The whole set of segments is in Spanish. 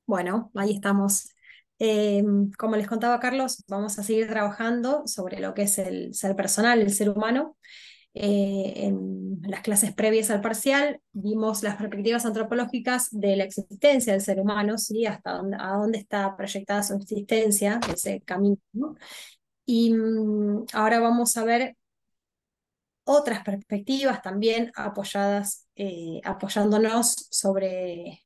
Bueno, ahí estamos. Eh, Como les contaba Carlos, vamos a seguir trabajando sobre lo que es el ser personal, el ser humano. En las clases previas al parcial vimos las perspectivas antropológicas de la existencia del ser humano, ¿sí? Hasta dónde, a dónde está proyectada su existencia, ese camino, ¿no? Y ahora vamos a ver otras perspectivas también apoyadas, apoyándonos sobre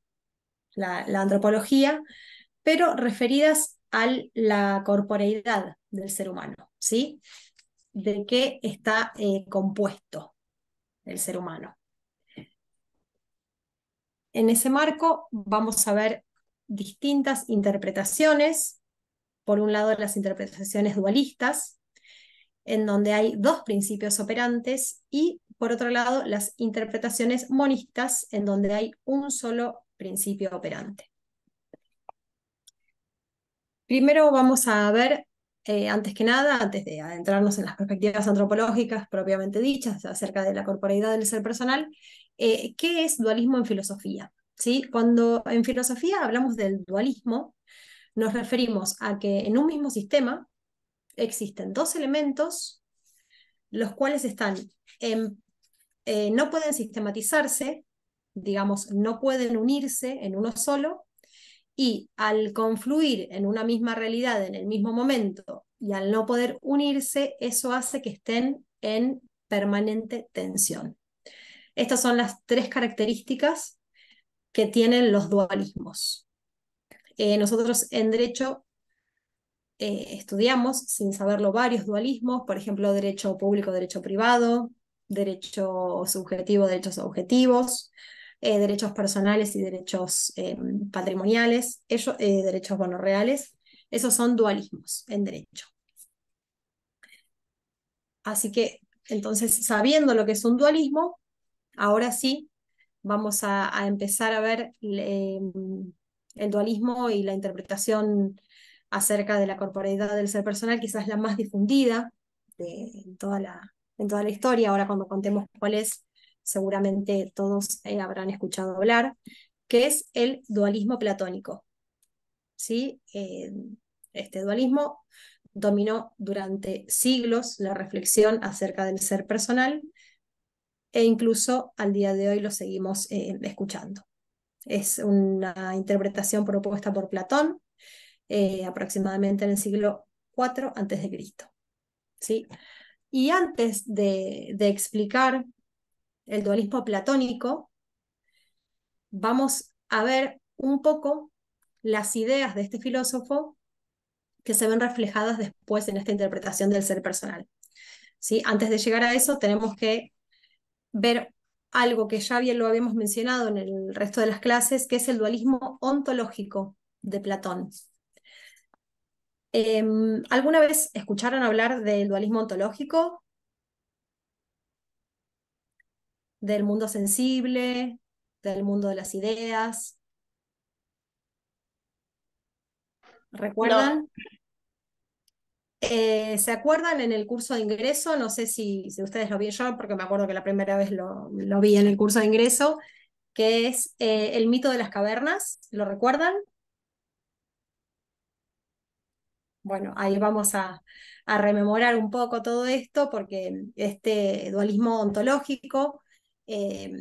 la antropología, pero referidas a la corporeidad del ser humano, ¿sí? ¿De qué está compuesto el ser humano? En ese marco vamos a ver distintas interpretaciones. Por un lado, las interpretaciones dualistas, en donde hay dos principios operantes, y por otro lado, las interpretaciones monistas, en donde hay un solo principio operante. Primero vamos a ver, antes que nada, antes de adentrarnos en las perspectivas antropológicas propiamente dichas acerca de la corporeidad del ser personal, ¿qué es dualismo en filosofía? ¿Sí? Cuando en filosofía hablamos del dualismo, nos referimos a que en un mismo sistema existen dos elementos, los cuales están no pueden sistematizarse, digamos, no pueden unirse en uno solo, y al confluir en una misma realidad en el mismo momento y al no poder unirse, eso hace que estén en permanente tensión. Estas son las tres características que tienen los dualismos. Nosotros en derecho estudiamos, sin saberlo, varios dualismos, por ejemplo, derecho público, derecho privado, derecho subjetivo, derechos objetivos, derechos personales y derechos patrimoniales, derechos bueno, reales. Esos son dualismos en derecho. Así que, entonces, sabiendo lo que es un dualismo, ahora sí vamos a empezar a ver el dualismo y la interpretación acerca de la corporeidad del ser personal, quizás la más difundida en toda la historia. Ahora cuando contemos cuál es, seguramente todos habrán escuchado hablar, que es el dualismo platónico. ¿Sí? Este dualismo dominó durante siglos la reflexión acerca del ser personal e incluso al día de hoy lo seguimos escuchando. Es una interpretación propuesta por Platón, aproximadamente en el siglo IV a.C. ¿Sí? Y antes de explicar el dualismo platónico, vamos a ver un poco las ideas de este filósofo que se ven reflejadas después en esta interpretación del ser personal. ¿Sí? Antes de llegar a eso, tenemos que ver algo que ya bien lo habíamos mencionado en el resto de las clases, que es el dualismo ontológico de Platón. ¿Alguna vez escucharon hablar del dualismo ontológico, del mundo sensible, del mundo de las ideas? No, ¿Recuerdan? ¿Se acuerdan en el curso de ingreso? No sé si ustedes lo vieron yo, porque me acuerdo que la primera vez lo vi en el curso de ingreso, que es el mito de las cavernas. ¿Lo recuerdan? Bueno, ahí vamos a rememorar un poco todo esto, porque este dualismo ontológico, eh,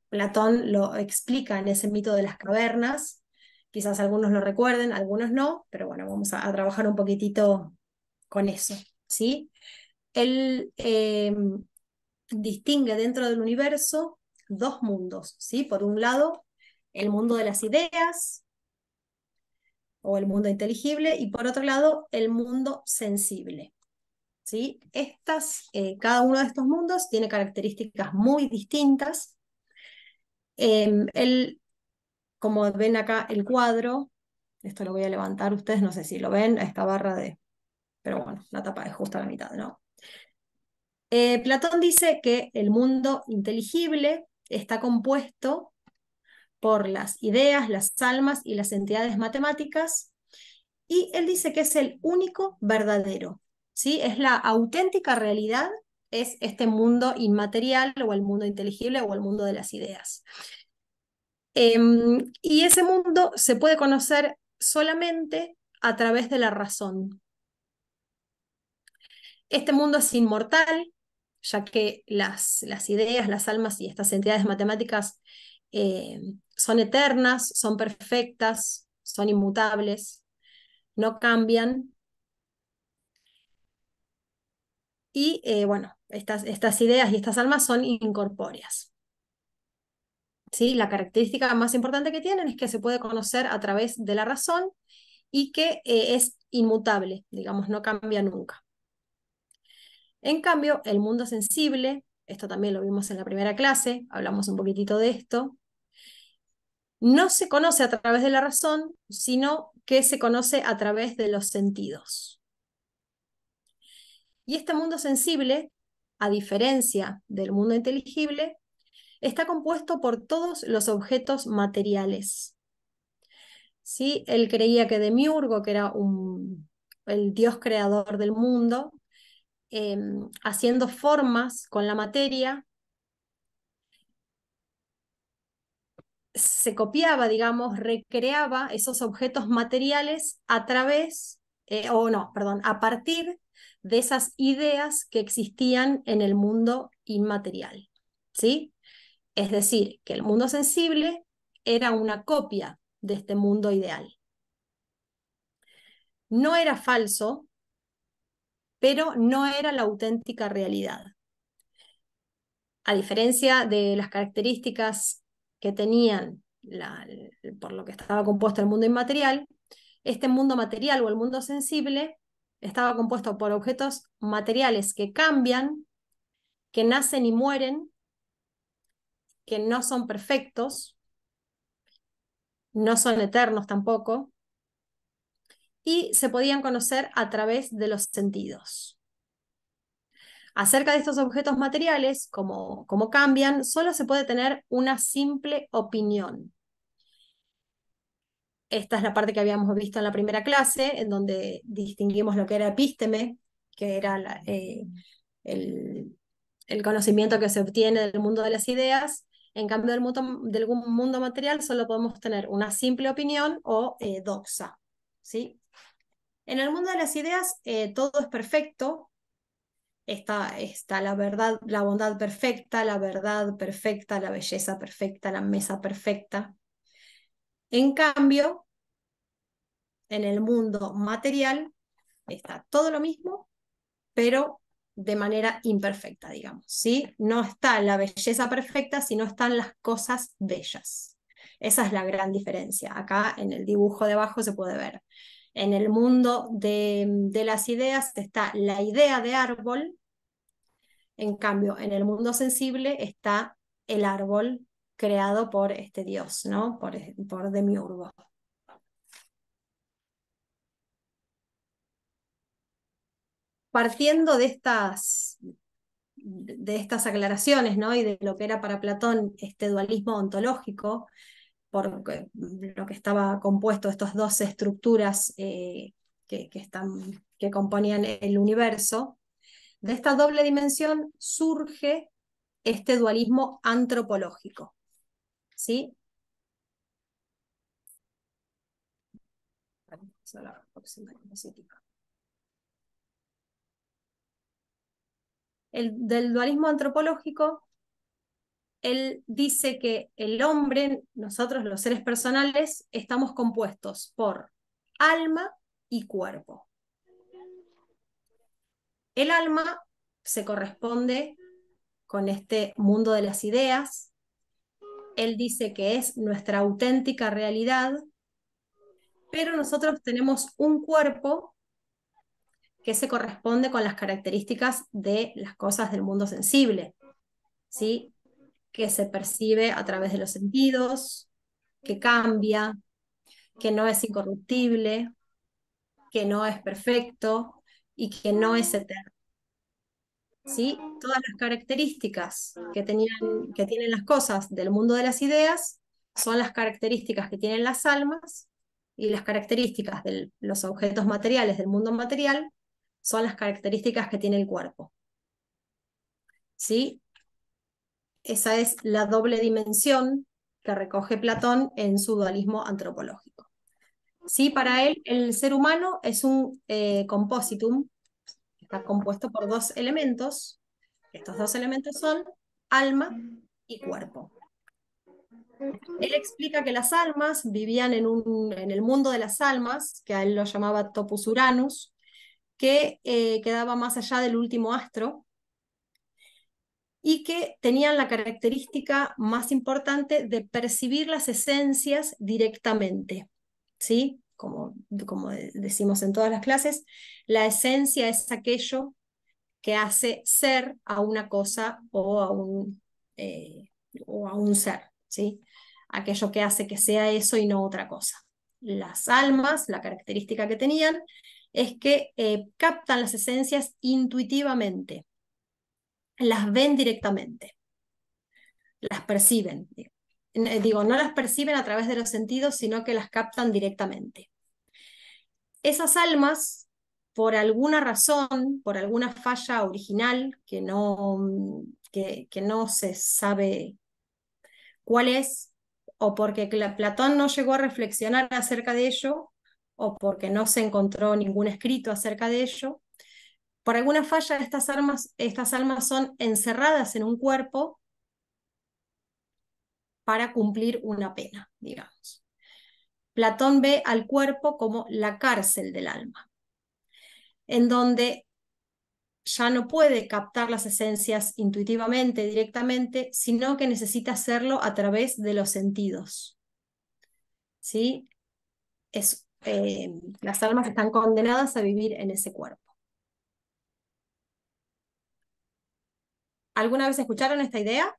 Platón lo explica en ese mito de las cavernas. Quizás algunos lo recuerden, algunos no, pero bueno, vamos a trabajar un poquitito con eso, ¿sí? Él distingue dentro del universo dos mundos, ¿sí? Por un lado, el mundo de las ideas o el mundo inteligible, y por otro lado, el mundo sensible. ¿Sí? Cada uno de estos mundos tiene características muy distintas. Él, como ven acá el cuadro, esto lo voy a levantar, ustedes no sé si lo ven, a esta barra de, pero bueno, la tapa es justo a la mitad, ¿no? Platón dice que el mundo inteligible está compuesto por las ideas, las almas y las entidades matemáticas, y él dice que es el único verdadero, ¿sí? Es la auténtica realidad, es este mundo inmaterial o el mundo inteligible o el mundo de las ideas. Y ese mundo se puede conocer solamente a través de la razón. Este mundo es inmortal, ya que las ideas, las almas y estas entidades matemáticas son eternas, son perfectas, son inmutables, no cambian. Y bueno, estas ideas y estas almas son incorpóreas. ¿Sí? La característica más importante que tienen es que se puede conocer a través de la razón y que es inmutable, digamos, no cambia nunca. En cambio, el mundo sensible, esto también lo vimos en la primera clase, hablamos un poquitito de esto, no se conoce a través de la razón, sino que se conoce a través de los sentidos. Y este mundo sensible, a diferencia del mundo inteligible, está compuesto por todos los objetos materiales. ¿Sí? Él creía que Demiurgo, que era el dios creador del mundo, haciendo formas con la materia, se copiaba, digamos, recreaba esos objetos materiales a través, o no, perdón, a partir de esas ideas que existían en el mundo inmaterial. ¿Sí? Es decir, que el mundo sensible era una copia de este mundo ideal. No era falso, pero no era la auténtica realidad. A diferencia de las características que tenían por lo que estaba compuesto el mundo inmaterial, este mundo material o el mundo sensible estaba compuesto por objetos materiales que cambian, que nacen y mueren, que no son perfectos, no son eternos tampoco, y se podían conocer a través de los sentidos. Acerca de estos objetos materiales, como cambian, solo se puede tener una simple opinión. Esta es la parte que habíamos visto en la primera clase, en donde distinguimos lo que era epísteme, que era el conocimiento que se obtiene del mundo de las ideas. En cambio, del mundo material solo podemos tener una simple opinión o doxa. ¿Sí? En el mundo de las ideas todo es perfecto. Está la verdad, la bondad perfecta, la verdad perfecta, la belleza perfecta, la mesa perfecta. En cambio, en el mundo material está todo lo mismo, pero de manera imperfecta, digamos, ¿sí? No está la belleza perfecta, sino están las cosas bellas. Esa es la gran diferencia. Acá en el dibujo de abajo se puede ver. En el mundo de las ideas está la idea de árbol, en cambio, en el mundo sensible está el árbol creado por este dios, ¿no? Por Demiurgo. Partiendo de estas aclaraciones, ¿no? Y de lo que era para Platón este dualismo ontológico, por lo que estaba compuesto, estas dos estructuras que componían el universo, de esta doble dimensión surge este dualismo antropológico, ¿sí? Del dualismo antropológico, él dice que el hombre, nosotros los seres personales, estamos compuestos por alma y cuerpo. El alma se corresponde con este mundo de las ideas. Él dice que es nuestra auténtica realidad, pero nosotros tenemos un cuerpo que se corresponde con las características de las cosas del mundo sensible, ¿sí? Que se percibe a través de los sentidos, que cambia, que no es incorruptible, que no es perfecto y que no es eterno. ¿Sí? Todas las características que tienen las cosas del mundo de las ideas son las características que tienen las almas y las características de los objetos materiales del mundo material son las características que tiene el cuerpo. ¿Sí? Esa es la doble dimensión que recoge Platón en su dualismo antropológico. Sí, para él el ser humano es un compositum, está compuesto por dos elementos. Estos dos elementos son alma y cuerpo. Él explica que las almas vivían en el mundo de las almas, que a él lo llamaba Topus Uranus, que quedaba más allá del último astro, y que tenían la característica más importante de percibir las esencias directamente. ¿Sí? Como decimos en todas las clases, la esencia es aquello que hace ser a una cosa eh, o a un ser, ¿sí? Aquello que hace que sea eso y no otra cosa. Las almas, la característica que tenían es que captan las esencias intuitivamente, las ven directamente, las perciben. Digo, no las perciben a través de los sentidos, sino que las captan directamente. Esas almas, por alguna razón, por alguna falla original que no se sabe cuál es, o porque Platón no llegó a reflexionar acerca de ello, o porque no se encontró ningún escrito acerca de ello, por alguna falla estas almas son encerradas en un cuerpo para cumplir una pena, digamos. Platón ve al cuerpo como la cárcel del alma, en donde ya no puede captar las esencias intuitivamente, directamente, sino que necesita hacerlo a través de los sentidos. ¿Sí? Las almas están condenadas a vivir en ese cuerpo. ¿Alguna vez escucharon esta idea?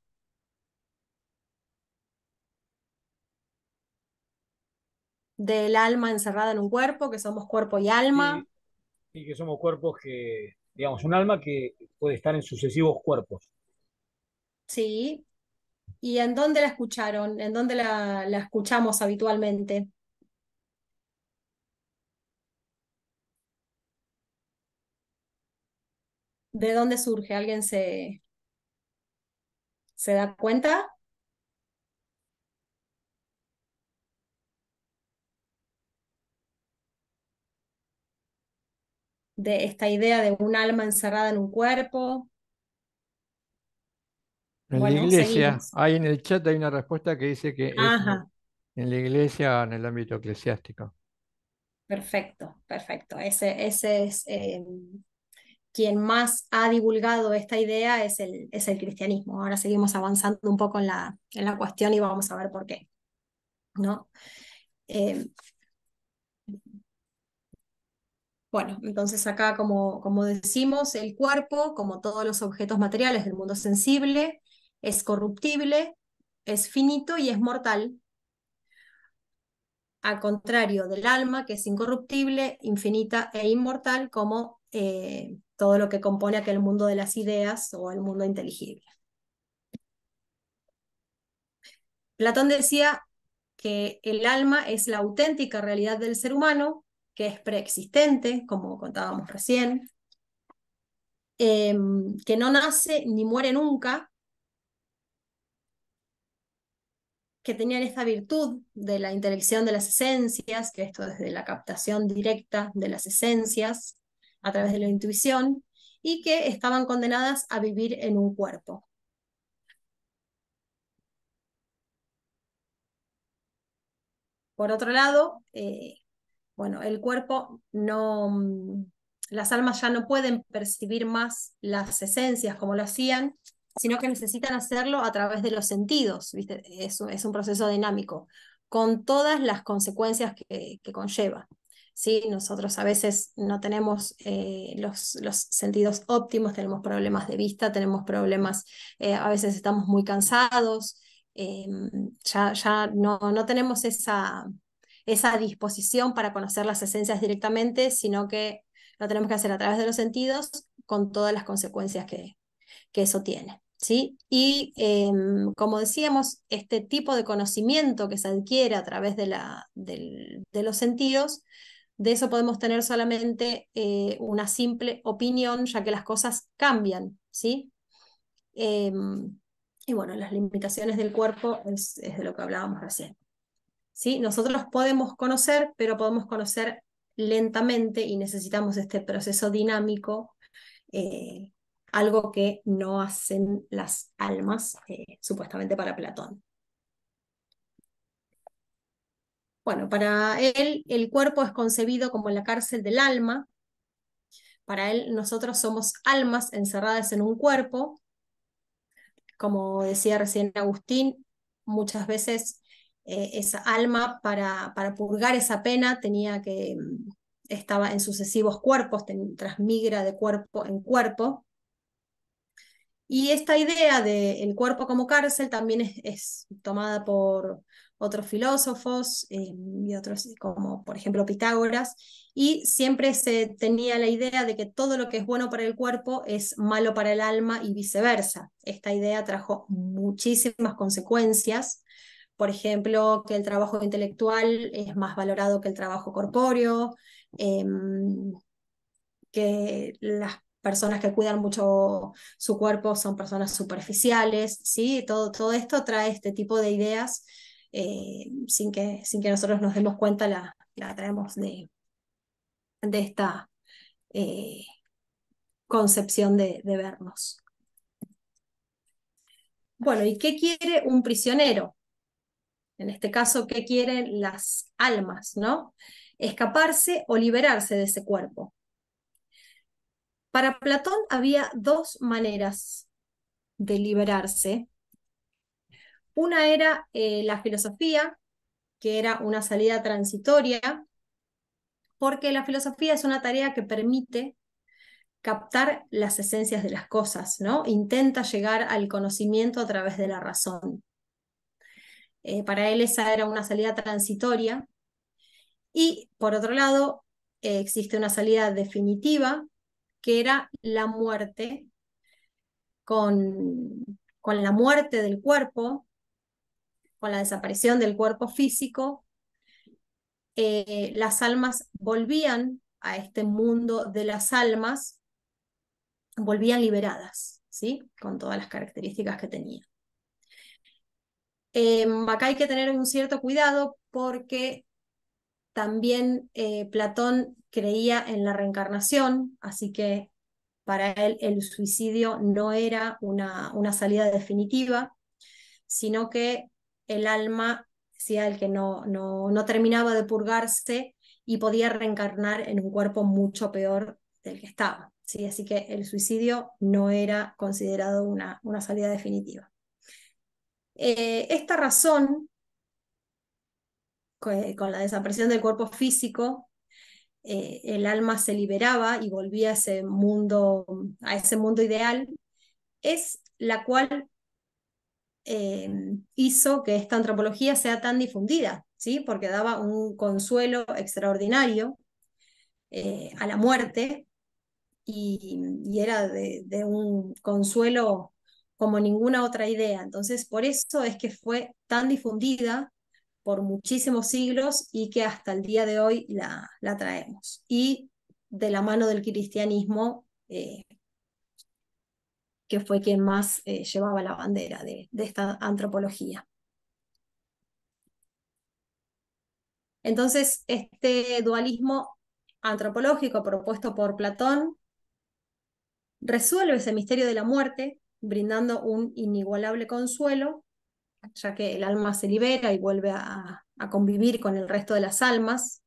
Del alma encerrada en un cuerpo, que somos cuerpo y alma. Sí, y que somos cuerpos que, digamos, un alma que puede estar en sucesivos cuerpos. Sí. ¿Y en dónde la escucharon? ¿En dónde la escuchamos habitualmente? ¿De dónde surge? ¿Alguien se da cuenta de esta idea de un alma encerrada en un cuerpo? En la Bueno, iglesia, seguimos. hay en el chat hay una respuesta que dice que es Ajá, en la iglesia, en el ámbito eclesiástico. perfecto, perfecto. Ese es quien más ha divulgado esta idea es el cristianismo. Ahora seguimos avanzando un poco en la cuestión y vamos a ver por qué, ¿no? Eh, bueno, entonces acá, como decimos, el cuerpo, como todos los objetos materiales del mundo sensible, es corruptible, es finito y es mortal, al contrario del alma, que es incorruptible, infinita e inmortal, como todo lo que compone aquel mundo de las ideas o el mundo inteligible. Platón decía que el alma es la auténtica realidad del ser humano, que es preexistente, como contábamos recién, que no nace ni muere nunca, que tenían esta virtud de la intelección de las esencias, que esto es de la captación directa de las esencias a través de la intuición, y que estaban condenadas a vivir en un cuerpo. Por otro lado, bueno, el cuerpo no, las almas ya no pueden percibir más las esencias como lo hacían, sino que necesitan hacerlo a través de los sentidos, ¿viste? Es un proceso dinámico, con todas las consecuencias que conlleva. ¿Sí? Nosotros a veces no tenemos los sentidos óptimos, tenemos problemas de vista, tenemos problemas, a veces estamos muy cansados, ya no tenemos esa disposición para conocer las esencias directamente, sino que lo tenemos que hacer a través de los sentidos con todas las consecuencias que eso tiene. ¿sí? Y como decíamos, este tipo de conocimiento que se adquiere a través de los sentidos, de eso podemos tener solamente una simple opinión, ya que las cosas cambian, ¿sí? Y bueno, las limitaciones del cuerpo es de lo que hablábamos recién. ¿Sí? Nosotros podemos conocer, pero podemos conocer lentamente y necesitamos este proceso dinámico, eh, algo que no hacen las almas, supuestamente para Platón. Bueno, para él el cuerpo es concebido como la cárcel del alma. Para él nosotros somos almas encerradas en un cuerpo. Como decía recién Agustín, muchas veces esa alma para purgar esa pena tenía que, estaba en sucesivos cuerpos, transmigra de cuerpo en cuerpo. Y esta idea del cuerpo como cárcel también es tomada por otros filósofos y otros, como por ejemplo Pitágoras, y siempre se tenía la idea de que todo lo que es bueno para el cuerpo es malo para el alma y viceversa. Esta idea trajo muchísimas consecuencias, por ejemplo, que el trabajo intelectual es más valorado que el trabajo corpóreo, eh, que las personas que cuidan mucho su cuerpo son personas superficiales, ¿sí? Todo esto trae este tipo de ideas sin que nosotros nos demos cuenta, la traemos de esta eh, concepción de vernos. Bueno, ¿y qué quiere un prisionero? En este caso, ¿qué quieren las almas, no? Escaparse o liberarse de ese cuerpo. Para Platón había dos maneras de liberarse. Una era la filosofía, que era una salida transitoria, porque la filosofía es una tarea que permite captar las esencias de las cosas, ¿no? Intenta llegar al conocimiento a través de la razón. Para él esa era una salida transitoria. Y por otro lado, existe una salida definitiva, que era la muerte. Con la muerte del cuerpo, con la desaparición del cuerpo físico, las almas volvían a este mundo de las almas, volvían liberadas, ¿sí? Con todas las características que tenían. Acá hay que tener un cierto cuidado porque también Platón creía en la reencarnación, así que para él el suicidio no era una salida definitiva, sino que el alma decía el que no terminaba de purgarse y podía reencarnar en un cuerpo mucho peor del que estaba, ¿sí? Así que el suicidio no era considerado una salida definitiva. Esta razón, con la desaparición del cuerpo físico, el alma se liberaba y volvía a ese mundo ideal, es la cual hizo que esta antropología sea tan difundida, ¿sí? Porque daba un consuelo extraordinario a la muerte y era de un consuelo como ninguna otra idea. Entonces, por eso es que fue tan difundida por muchísimos siglos y que hasta el día de hoy la traemos. Y de la mano del cristianismo, que fue quien más llevaba la bandera de esta antropología. Entonces, este dualismo antropológico propuesto por Platón resuelve ese misterio de la muerte, brindando un inigualable consuelo, ya que el alma se libera y vuelve a convivir con el resto de las almas,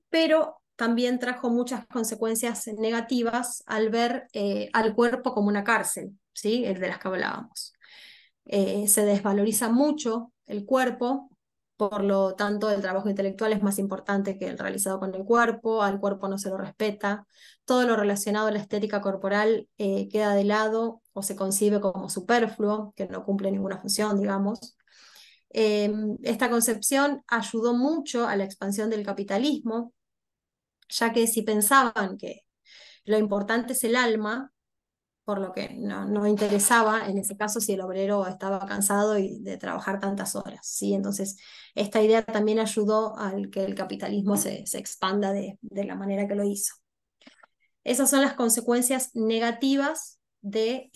pero también trajo muchas consecuencias negativas al ver al cuerpo como una cárcel, ¿sí? El de las que hablábamos. Se desvaloriza mucho el cuerpo, por lo tanto el trabajo intelectual es más importante que el realizado con el cuerpo, al cuerpo no se lo respeta, todo lo relacionado a la estética corporal queda de lado o se concibe como superfluo, que no cumple ninguna función, digamos. Esta concepción ayudó mucho a la expansión del capitalismo, ya que si pensaban que lo importante es el alma, por lo que no interesaba en ese caso si el obrero estaba cansado y de trabajar tantas horas, ¿sí? Entonces, esta idea también ayudó al que el capitalismo se expanda de la manera que lo hizo. Esas son las consecuencias negativas de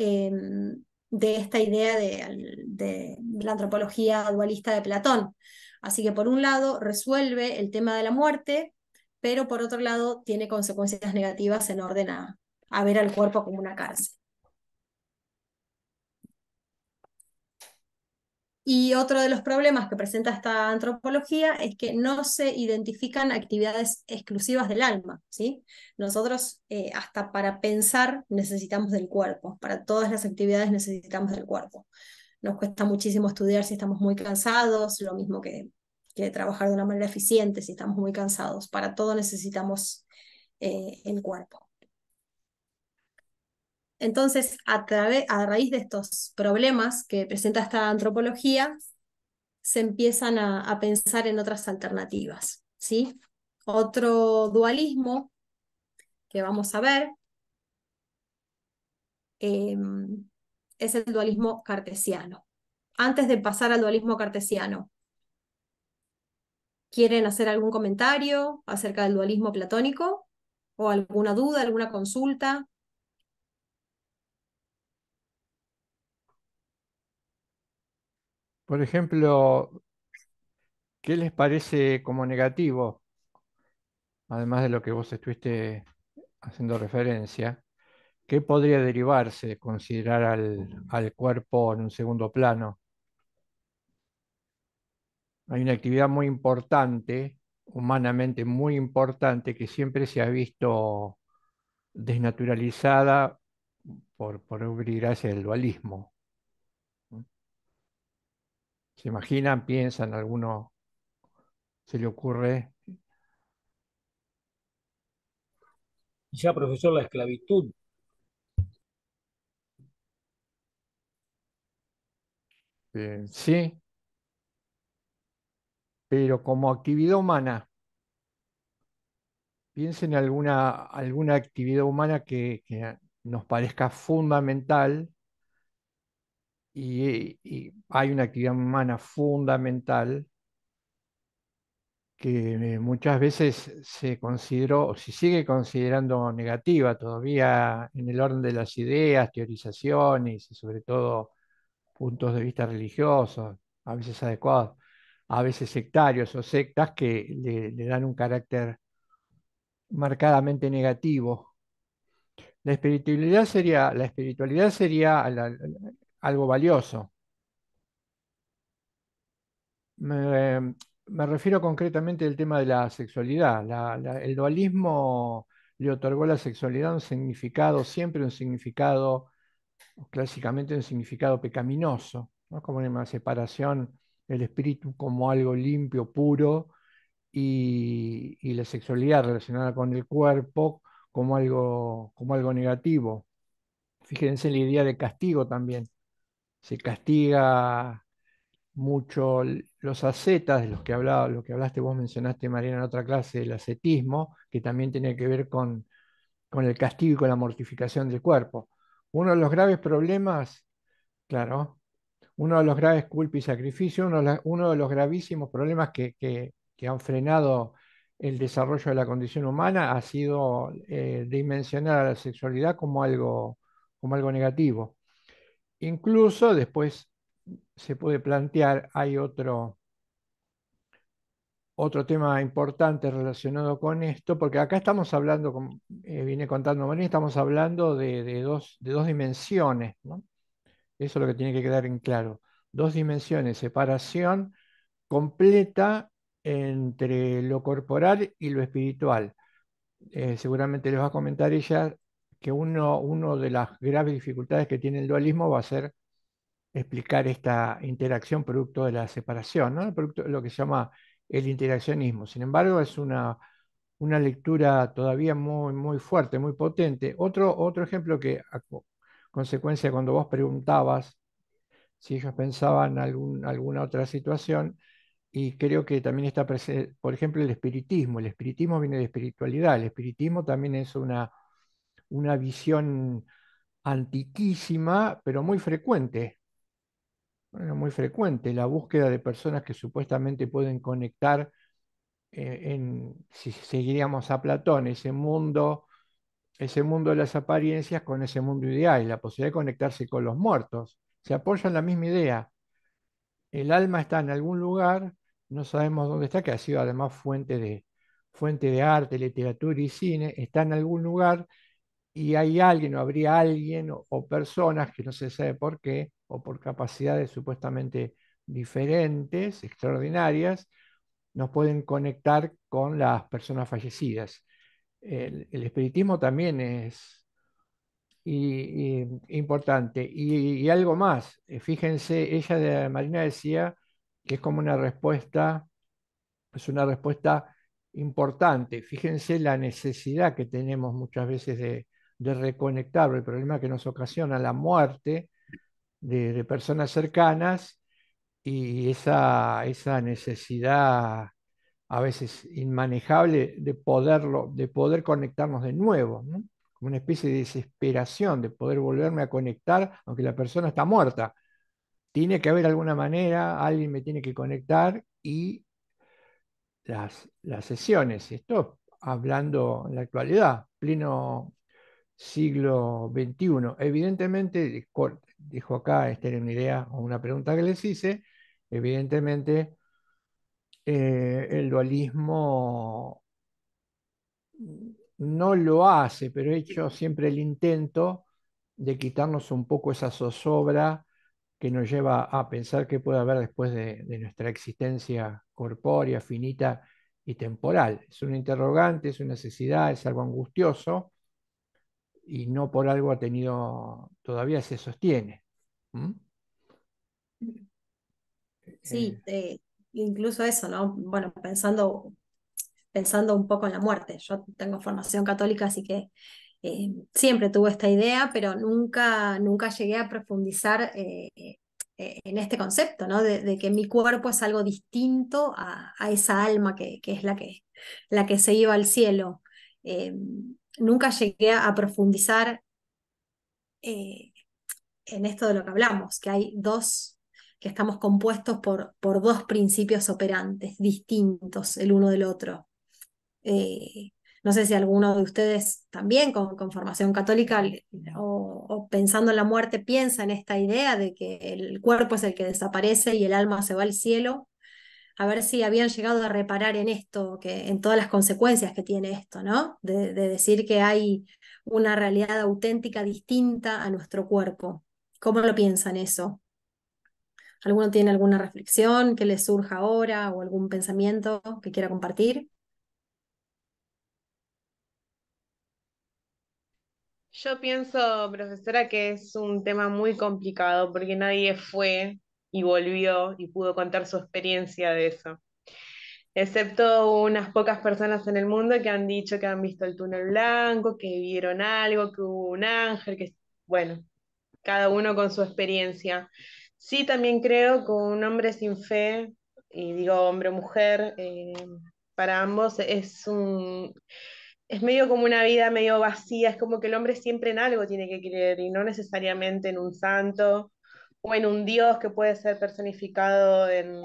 esta idea de la antropología dualista de Platón. Así que por un lado resuelve el tema de la muerte, pero por otro lado tiene consecuencias negativas en orden a ver al cuerpo como una cárcel. Y otro de los problemas que presenta esta antropología es que no se identifican actividades exclusivas del alma, ¿sí? Nosotros hasta para pensar necesitamos del cuerpo, para todas las actividades necesitamos del cuerpo. Nos cuesta muchísimo estudiar si estamos muy cansados, lo mismo que trabajar de una manera eficiente si estamos muy cansados. Para todo necesitamos el cuerpo. Entonces, a raíz de estos problemas que presenta esta antropología, se empiezan a pensar en otras alternativas, ¿sí? Otro dualismo que vamos a ver eh, es el dualismo cartesiano. Antes de pasar al dualismo cartesiano, ¿quieren hacer algún comentario acerca del dualismo platónico? ¿O alguna duda, alguna consulta? Por ejemplo, ¿qué les parece como negativo, además de lo que vos estuviste haciendo referencia? ¿Qué podría derivarse de considerar al cuerpo en un segundo plano? Hay una actividad muy importante, humanamente muy importante, que siempre se ha visto desnaturalizada por obra y gracia del dualismo. ¿Se imaginan, piensan, alguno se le ocurre? Quizá, profesor, la esclavitud. Sí, pero como actividad humana, piensen en alguna actividad humana que nos parezca fundamental y hay una actividad humana fundamental que muchas veces se consideró o se sigue considerando negativa todavía en el orden de las ideas, teorizaciones y sobre todo puntos de vista religiosos, a veces adecuados, a veces sectarios o sectas que le dan un carácter marcadamente negativo. La espiritualidad sería algo valioso. Me refiero concretamente al tema de la sexualidad. El dualismo le otorgó a la sexualidad un significado, siempre un significado, clásicamente un significado pecaminoso, ¿no? Como una separación, el espíritu como algo limpio, puro, y la sexualidad relacionada con el cuerpo como algo negativo. Fíjense en la idea de castigo también. Se castiga mucho los ascetas, de los que hablaba, lo que hablaste vos, mencionaste, Mariana, en otra clase, el ascetismo, que también tiene que ver con el castigo y con la mortificación del cuerpo. Uno de los graves problemas, claro, uno de los graves culpa y sacrificio, uno de los gravísimos problemas que han frenado el desarrollo de la condición humana ha sido dimensionar a la sexualidad como algo negativo. Incluso después se puede plantear, hay otro tema importante relacionado con esto, porque acá estamos hablando, como viene contando María, estamos hablando de dos dimensiones, ¿no? Eso es lo que tiene que quedar en claro. Dos dimensiones, separación completa entre lo corporal y lo espiritual. Seguramente les va a comentar ella que uno de las graves dificultades que tiene el dualismo va a ser explicar esta interacción producto de la separación, ¿no? Producto de lo que se llama el interaccionismo. Sin embargo, es una lectura todavía muy, muy fuerte, muy potente. Otro ejemplo que, a consecuencia, cuando vos preguntabas si ellos pensaban alguna otra situación, y creo que también está presente, por ejemplo, el espiritismo. El espiritismo viene de espiritualidad. El espiritismo también es una visión antiquísima, pero muy frecuente. Bueno, muy frecuente, la búsqueda de personas que supuestamente pueden conectar, si seguiríamos a Platón, ese mundo de las apariencias con ese mundo ideal, y la posibilidad de conectarse con los muertos. Se apoya en la misma idea. El alma está en algún lugar, no sabemos dónde está, que ha sido además fuente de arte, literatura y cine, está en algún lugar y hay alguien o habría alguien o personas que no se sabe por qué o por capacidades supuestamente diferentes, extraordinarias, nos pueden conectar con las personas fallecidas. El espiritismo también es importante. Y algo más, fíjense, Marina decía que es como una respuesta, es una respuesta importante. Fíjense la necesidad que tenemos muchas veces de reconectar, el problema que nos ocasiona la muerte de personas cercanas y esa necesidad a veces inmanejable de poder conectarnos de nuevo, ¿no? Como una especie de desesperación de poder volverme a conectar, aunque la persona está muerta. Tiene que haber alguna manera, alguien me tiene que conectar y las sesiones, esto hablando en la actualidad, pleno siglo XXI. Evidentemente, dijo acá, esta era una idea o una pregunta que les hice, evidentemente el dualismo no lo hace, pero he hecho siempre el intento de quitarnos un poco esa zozobra que nos lleva a pensar qué puede haber después de nuestra existencia corpórea, finita y temporal. Es una interrogante, es una necesidad, es algo angustioso y no por algo ha tenido, todavía se sostiene. ¿Mm? Sí, incluso eso, ¿no? Bueno, pensando un poco en la muerte. Yo tengo formación católica, así que siempre tuve esta idea, pero nunca llegué a profundizar en este concepto, ¿no? De que mi cuerpo es algo distinto a esa alma que es la que se iba al cielo. Eh, Nunca llegué a profundizar eh, en esto de lo que hablamos, que hay que estamos compuestos por dos principios operantes distintos el uno del otro. Eh, no sé si alguno de ustedes también con formación católica o pensando en la muerte piensa en esta idea de que el cuerpo es el que desaparece y el alma se va al cielo. A ver si habían llegado a reparar en esto, en todas las consecuencias que tiene esto, ¿no? De decir que hay una realidad auténtica distinta a nuestro cuerpo. ¿Cómo lo piensan eso? ¿Alguno tiene alguna reflexión que les surja ahora o algún pensamiento que quiera compartir? Yo pienso, profesora, que es un tema muy complicado porque nadie fue y volvió y pudo contar su experiencia de eso, excepto unas pocas personas en el mundo que han dicho que han visto el túnel blanco, que vieron algo, que hubo un ángel, que, bueno, cada uno con su experiencia. Sí, también creo que un hombre sin fe, y digo hombre o mujer, para ambos es medio como una vida medio vacía, es como que el hombre siempre en algo tiene que creer y no necesariamente en un santo o en un Dios que puede ser personificado en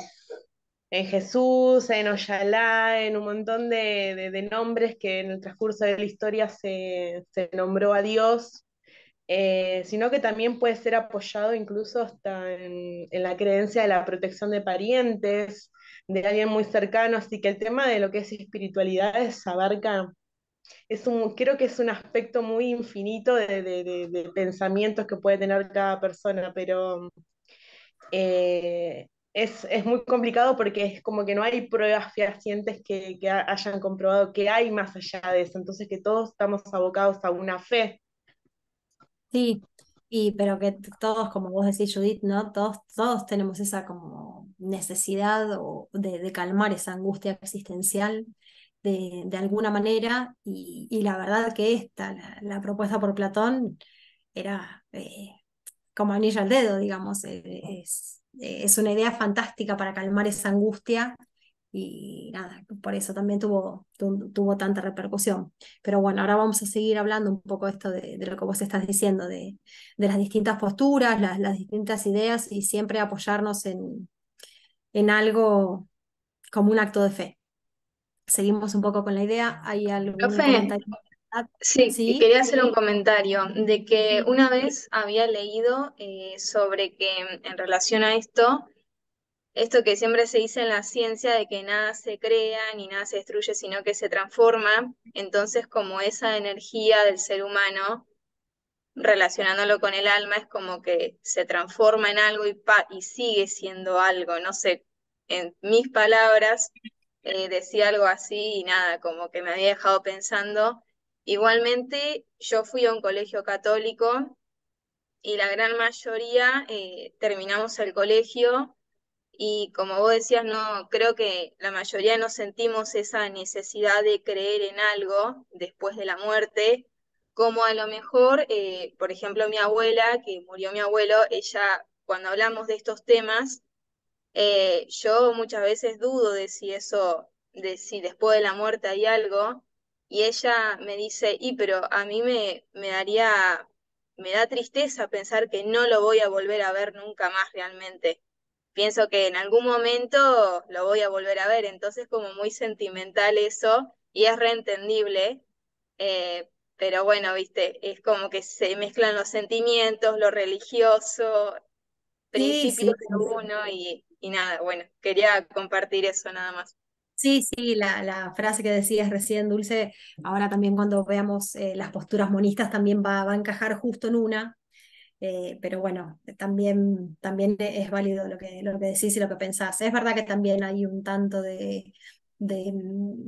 Jesús, en Oyalá, en un montón de nombres que en el transcurso de la historia se nombró a Dios, sino que también puede ser apoyado incluso hasta en la creencia de la protección de parientes, de alguien muy cercano, así que el tema de lo que es espiritualidades abarca, creo que es un aspecto muy infinito de pensamientos que puede tener cada persona, pero es muy complicado porque es como que no hay pruebas fehacientes que hayan comprobado que hay más allá de eso, entonces que todos estamos abocados a una fe. Sí, pero que todos, como vos decís, Judith, ¿no? Todos tenemos esa como necesidad de calmar esa angustia existencial de alguna manera, y la verdad que la propuesta por Platón, era como anillo al dedo, digamos, es una idea fantástica para calmar esa angustia y nada, por eso también tuvo tanta repercusión. Pero bueno, ahora vamos a seguir hablando un poco esto de lo que vos estás diciendo, de las distintas posturas, las distintas ideas y siempre apoyarnos en algo como un acto de fe. Seguimos un poco con la idea. ¿Hay algún Profe, comentario? Ah, sí, sí, quería hacer un comentario de que una vez había leído sobre que en relación a esto que siempre se dice en la ciencia de que nada se crea ni nada se destruye, sino que se transforma, entonces como esa energía del ser humano, relacionándolo con el alma, es como que se transforma en algo y sigue siendo algo, no sé, en mis palabras decía algo así y nada, como que me había dejado pensando. Igualmente, yo fui a un colegio católico y la gran mayoría terminamos el colegio y como vos decías, no, creo que la mayoría no sentimos esa necesidad de creer en algo después de la muerte, como a lo mejor, por ejemplo, mi abuela, que murió mi abuelo, ella, cuando hablamos de estos temas, yo muchas veces dudo de si eso, de si después de la muerte hay algo, y ella me dice, y pero a mí me da tristeza pensar que no lo voy a volver a ver nunca más realmente. Pienso que en algún momento lo voy a volver a ver, entonces como muy sentimental eso, y es reentendible, pero bueno, viste, es como que se mezclan los sentimientos, lo religioso, sí, principios sí. de uno y nada, bueno, quería compartir eso nada más. Sí, sí, la frase que decías recién, Dulce, ahora también cuando veamos las posturas monistas también va a encajar justo en una, pero bueno, también es válido lo que decís y lo que pensás. Es verdad que también hay un tanto de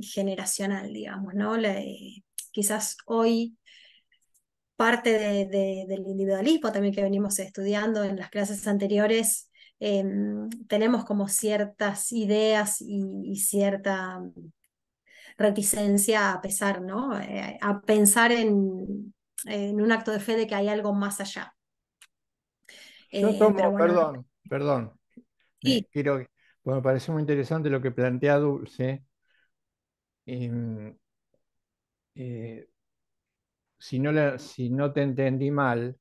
generacional, digamos, ¿no? Quizás hoy parte del individualismo también que venimos estudiando en las clases anteriores, tenemos como ciertas ideas y cierta reticencia a pesar, ¿no? A pensar en un acto de fe de que hay algo más allá. Yo Pero tomo, bueno, perdón, sí, quiero, bueno, me parece muy interesante lo que plantea Dulce. Em, eh, si no te entendí mal,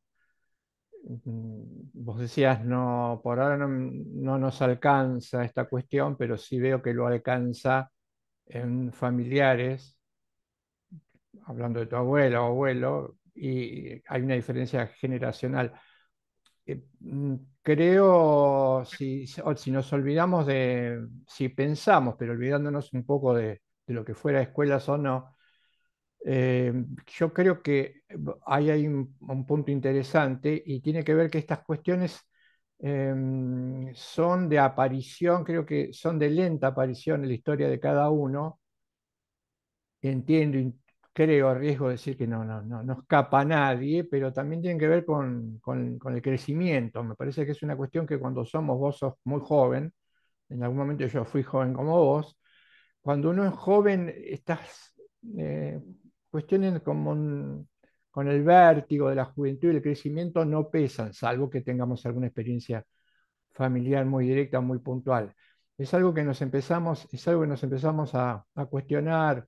vos decías, no, por ahora no nos alcanza esta cuestión, pero sí veo que lo alcanza en familiares, hablando de tu abuela o abuelo, y hay una diferencia generacional. Creo, si nos olvidamos si pensamos, pero olvidándonos un poco de lo que fuera escuelas o no, eh, yo creo que ahí hay un punto interesante y tiene que ver que estas cuestiones son de aparición, creo que son de lenta aparición en la historia de cada uno. Entiendo y creo, arriesgo decir que no escapa a nadie, pero también tienen que ver con el crecimiento. Me parece que es una cuestión que cuando vos sos muy joven, en algún momento yo fui joven como vos, cuando uno es joven, estas eh, cuestiones como con el vértigo de la juventud y el crecimiento no pesan, salvo que tengamos alguna experiencia familiar muy directa, muy puntual. Es algo que nos empezamos a cuestionar,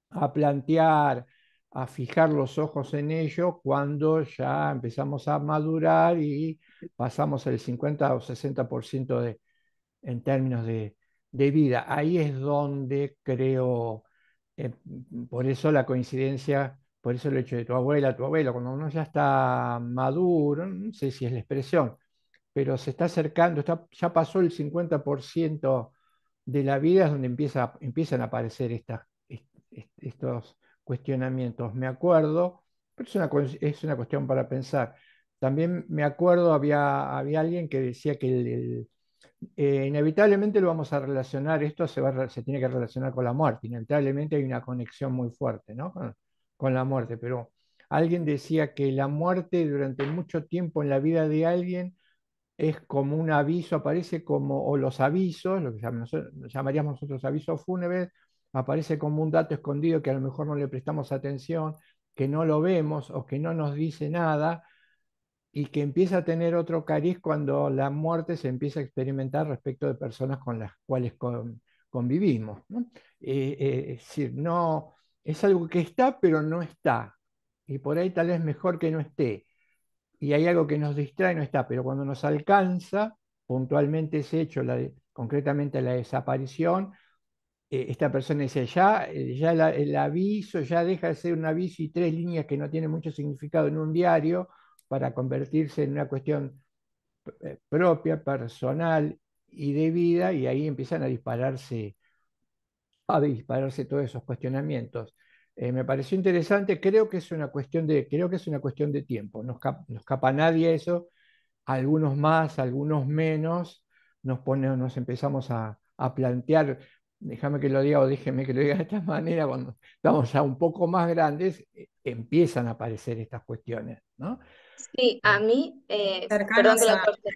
a plantear, a fijar los ojos en ello cuando ya empezamos a madurar y pasamos el 50 o 60% en términos de vida. Ahí es donde creo, eh, por eso la coincidencia, por eso el hecho de tu abuela, tu abuelo, cuando uno ya está maduro, no sé si es la expresión, pero se está acercando, ya pasó el 50% de la vida, es donde empiezan a aparecer estos cuestionamientos. Me acuerdo, pero es una cuestión para pensar. También me acuerdo, había alguien que decía que inevitablemente lo vamos a relacionar, esto se tiene que relacionar con la muerte, inevitablemente hay una conexión muy fuerte, ¿no? Con la muerte, pero alguien decía que la muerte durante mucho tiempo en la vida de alguien es como un aviso, aparece como, o los avisos, lo que llamaríamos nosotros avisos fúnebres, aparece como un dato escondido que a lo mejor no le prestamos atención, que no lo vemos o que no nos dice nada, y que empieza a tener otro cariz cuando la muerte se empieza a experimentar respecto de personas con las cuales convivimos, ¿no? Es decir, no, es algo que está, pero no está. Y por ahí tal vez mejor que no esté. Y hay algo que nos distrae, no está, pero cuando nos alcanza puntualmente ese hecho, concretamente la desaparición, esta persona dice, ya el aviso ya deja de ser un aviso y 3 líneas que no tienen mucho significado en un diario para convertirse en una cuestión propia, personal y de vida, y ahí empiezan a dispararse todos esos cuestionamientos. Me pareció interesante, creo que es una cuestión de tiempo, no escapa a nadie eso, algunos más, algunos menos, nos empezamos a plantear, déjame que lo diga o déjeme que lo diga de esta manera, cuando estamos ya un poco más grandes, empiezan a aparecer estas cuestiones, ¿no? Sí, a mí, perdón que Cercanos lo a... corte.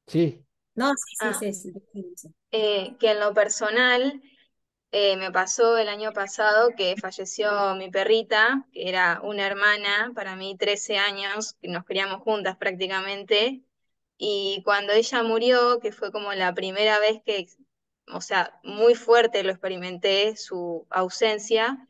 Sí. No, sí, sí, Ah, sí, sí, sí, sí. que en lo personal me pasó el año pasado que falleció mi perrita, que era una hermana, para mí 13 años, que nos criamos juntas prácticamente, y cuando ella murió, que fue como la primera vez que, o sea, muy fuerte lo experimenté, su ausencia,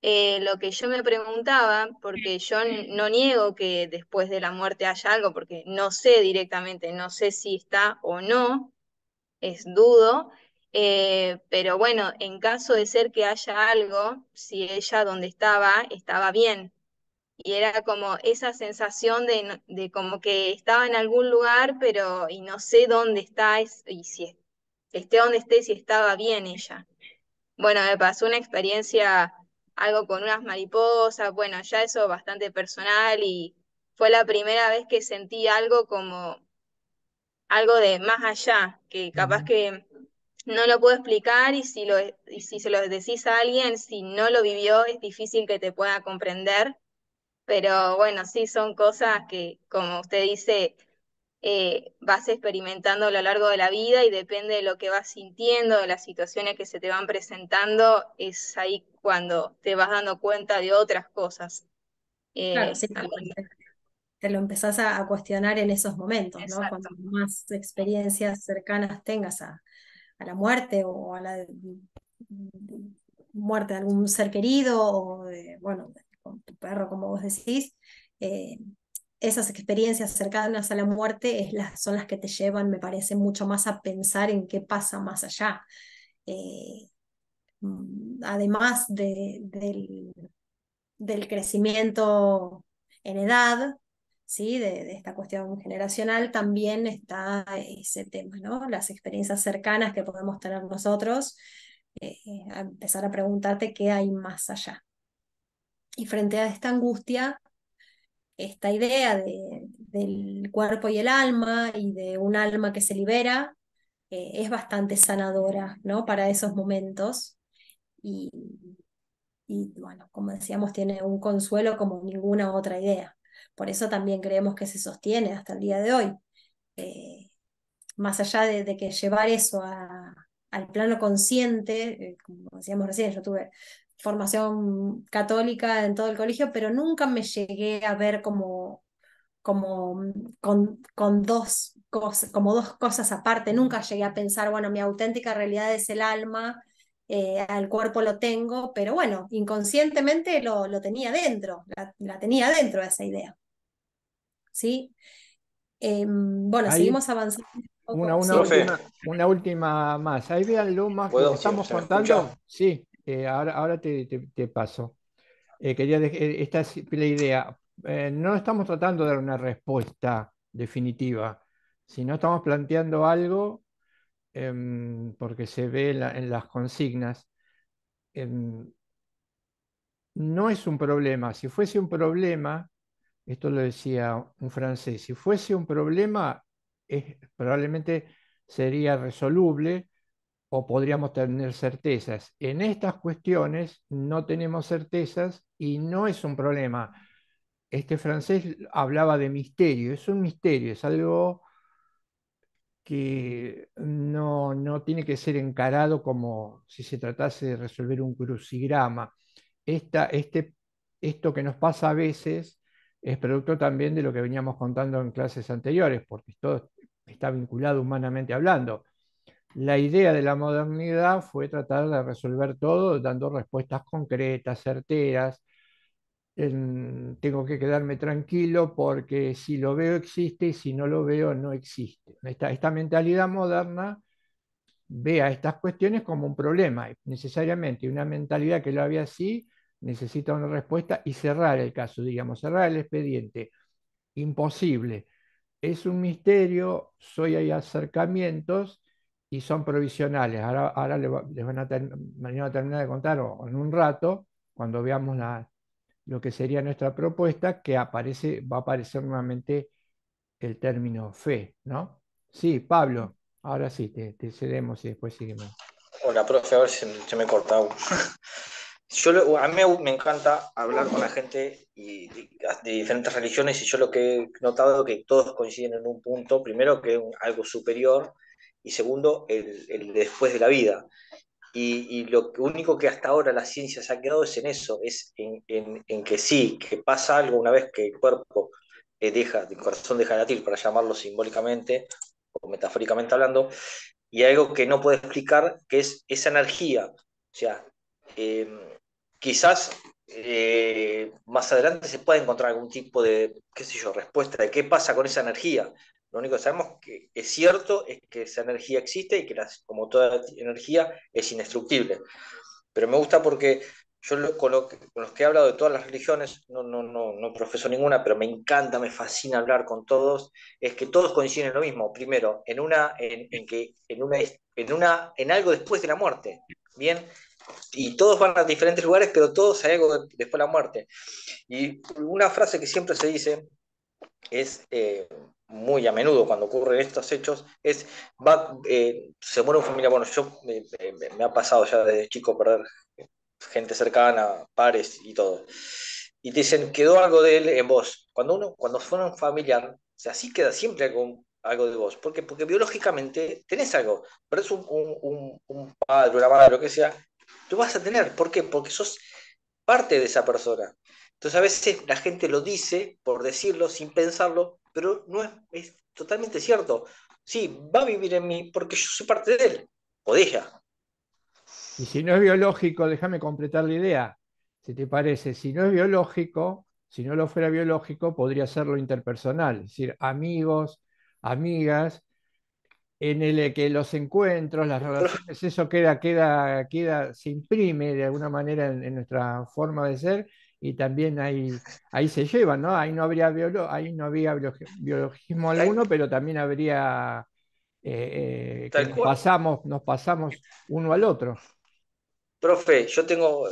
lo que yo me preguntaba, porque yo no niego que después de la muerte haya algo, porque no sé directamente, no sé si está o no, es dudo, pero bueno, en caso de ser que haya algo, si ella donde estaba bien. Y era como esa sensación de como que estaba en algún lugar, pero y no sé dónde está y si esté donde esté, si estaba bien ella. Bueno, me pasó una experiencia, algo con unas mariposas, bueno, ya eso bastante personal y fue la primera vez que sentí algo como algo de más allá, que capaz Ujú. que no lo puedo explicar y si se lo decís a alguien, si no lo vivió, es difícil que te pueda comprender, pero bueno, sí son cosas que, como usted dice, vas experimentando a lo largo de la vida y depende de lo que vas sintiendo, de las situaciones que se te van presentando, es ahí cuando te vas dando cuenta de otras cosas. Claro, sí, También. te lo empezás a cuestionar en esos momentos, ¿no? Exacto. Cuando más experiencias cercanas tengas a la muerte o a la muerte de algún ser querido o de, bueno, con tu perro, como vos decís, eh, esas experiencias cercanas a la muerte son las que te llevan, me parece, mucho más a pensar en qué pasa más allá. Eh, Además del crecimiento en edad, ¿sí? De esta cuestión generacional, también está ese tema, ¿no? Las experiencias cercanas que podemos tener nosotros, a empezar a preguntarte qué hay más allá. Y frente a esta angustia, esta idea del cuerpo y el alma y de un alma que se libera, es bastante sanadora, ¿no? Para esos momentos. Y, y bueno, como decíamos, tiene un consuelo como ninguna otra idea. Por eso también creemos que se sostiene hasta el día de hoy. Eh, Más allá de que llevar eso al plano consciente, como decíamos recién, yo tuve formación católica en todo el colegio, pero nunca me llegué a ver como con como dos cosas aparte. Nunca llegué a pensar, bueno, mi auténtica realidad es el alma, al cuerpo lo tengo, pero bueno, inconscientemente lo tenía dentro, la tenía dentro esa idea. ¿Sí? Bueno, Ahí seguimos avanzando un una, poco. una Sí, Profe, última, una última más. Ahí véanlo más lo que ¿puedo? ¿Se, estamos se me escucha? contando. Sí, ahora te paso. Esta es la idea. No estamos tratando de dar una respuesta definitiva, sino estamos planteando algo, porque se ve en las consignas. Em, no es un problema. Si fuese un problema, esto lo decía un francés, si fuese un problema, probablemente sería resoluble o podríamos tener certezas. En estas cuestiones no tenemos certezas y no es un problema. Este francés hablaba de misterio, es un misterio, es algo que no tiene que ser encarado como si se tratase de resolver un crucigrama. Esta, este, Esto que nos pasa a veces es producto también de lo que veníamos contando en clases anteriores, porque todo está vinculado humanamente hablando. La idea de la modernidad fue tratar de resolver todo dando respuestas concretas, certeras. Tengo que quedarme tranquilo porque si lo veo existe y si no lo veo no existe. Esta mentalidad moderna ve a estas cuestiones como un problema. Necesariamente una mentalidad que lo ve así necesita una respuesta y cerrar el caso, digamos, cerrar el expediente. Imposible. Es un misterio, hay acercamientos y son provisionales. Ahora les van a, mañana a terminar de contar o en un rato, cuando veamos lo que sería nuestra propuesta, que va a aparecer nuevamente el término fe, ¿no? Sí, Pablo, ahora sí, te cedemos y después seguimos. Hola, profe, a ver si se me corta. A mí me encanta hablar con la gente de diferentes religiones y yo lo que he notado es que todos coinciden en un punto, primero que es algo superior y segundo el después de la vida. Y lo único que hasta ahora la ciencia se ha quedado es en eso, es en que sí, que pasa algo una vez que el cuerpo el corazón deja de latir, para llamarlo simbólicamente o metafóricamente hablando, y algo que no puede explicar, que es esa energía. O sea, eh, quizás más adelante se pueda encontrar algún tipo de, qué sé yo, respuesta de qué pasa con esa energía. Lo único que sabemos que es cierto es que esa energía existe y que como toda energía es indestructible. Pero me gusta porque con los que he hablado de todas las religiones, no profeso ninguna, pero me encanta, me fascina hablar con todos, es que todos coinciden en lo mismo. Primero, en algo después de la muerte. Bien, y todos van a diferentes lugares, pero todos hay algo después de la muerte. Y una frase que siempre se dice es muy a menudo cuando ocurren estos hechos, se muere un familiar, bueno, me ha pasado ya desde chico perder gente cercana, pares y todo. Y te dicen, quedó algo de él en vos. Cuando fue un familiar, o sea, sí queda siempre algo de vos. ¿Por qué? Porque biológicamente tenés algo, pero es un padre, una madre, lo que sea, tú vas a tener. ¿Por qué? Porque sos parte de esa persona. Entonces a veces la gente lo dice por decirlo sin pensarlo, pero no es totalmente cierto. Sí, va a vivir en mí porque yo soy parte de él, o de ella. Y si no es biológico, déjame completar la idea. Si te parece, si no es biológico, si no lo fuera biológico, podría serlo interpersonal, es decir, amigos, amigas, en el que los encuentros, las relaciones, eso se imprime de alguna manera en nuestra forma de ser y también ahí se llevan, ¿no? Ahí no había biologismo alguno, pero también habría que Tal cual. nos pasamos uno al otro. Profe, yo tengo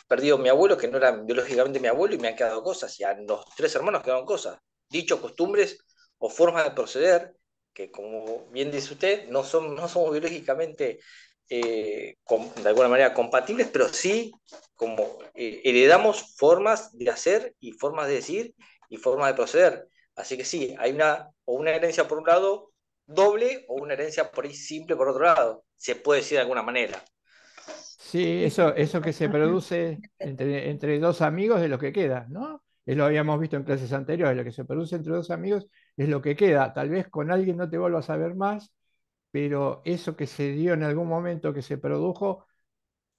perdido a mi abuelo, que no era biológicamente mi abuelo, y me han quedado cosas, y a los tres hermanos quedaron cosas, dichos, costumbres o formas de proceder, que como bien dice usted, no somos biológicamente de alguna manera compatibles, pero sí como heredamos formas de hacer y formas de decir y formas de proceder. Así que sí, hay o una herencia por un lado doble o una herencia por ahí simple por otro lado, se puede decir de alguna manera. Sí, Sí, sí, eso que se produce entre dos amigos es lo que queda, ¿no? Lo habíamos visto en clases anteriores, lo que se produce entre dos amigos es lo que queda. Tal vez con alguien no te vuelvas a ver más, pero eso que se dio en algún momento que se produjo,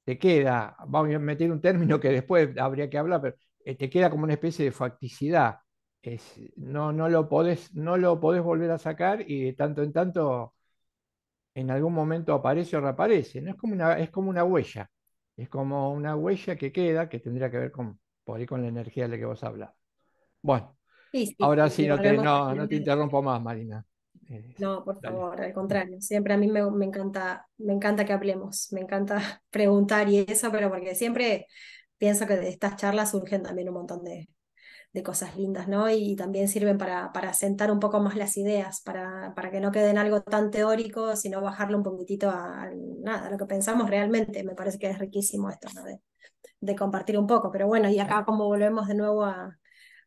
te queda, vamos a meter un término que después habría que hablar, pero te queda como una especie de facticidad. No lo podés volver a sacar y de tanto en tanto en algún momento aparece o reaparece, ¿no? Es como una huella. Es como una huella que queda, que tendría que ver por ahí con la energía de la que vos hablas. Bueno, sí, sí, ahora sí y volvemos a no te interrumpo más, Marina. No, por Dale. favor, al contrario. Siempre a mí me encanta que hablemos, me encanta preguntar y eso, pero porque siempre pienso que de estas charlas surgen también un montón de cosas lindas, ¿no? Y también sirven para sentar un poco más las ideas, para que no queden algo tan teórico, sino bajarlo un poquitito a lo que pensamos realmente. Me parece que es riquísimo esto, ¿no? De compartir un poco, pero bueno, y acá como volvemos de nuevo a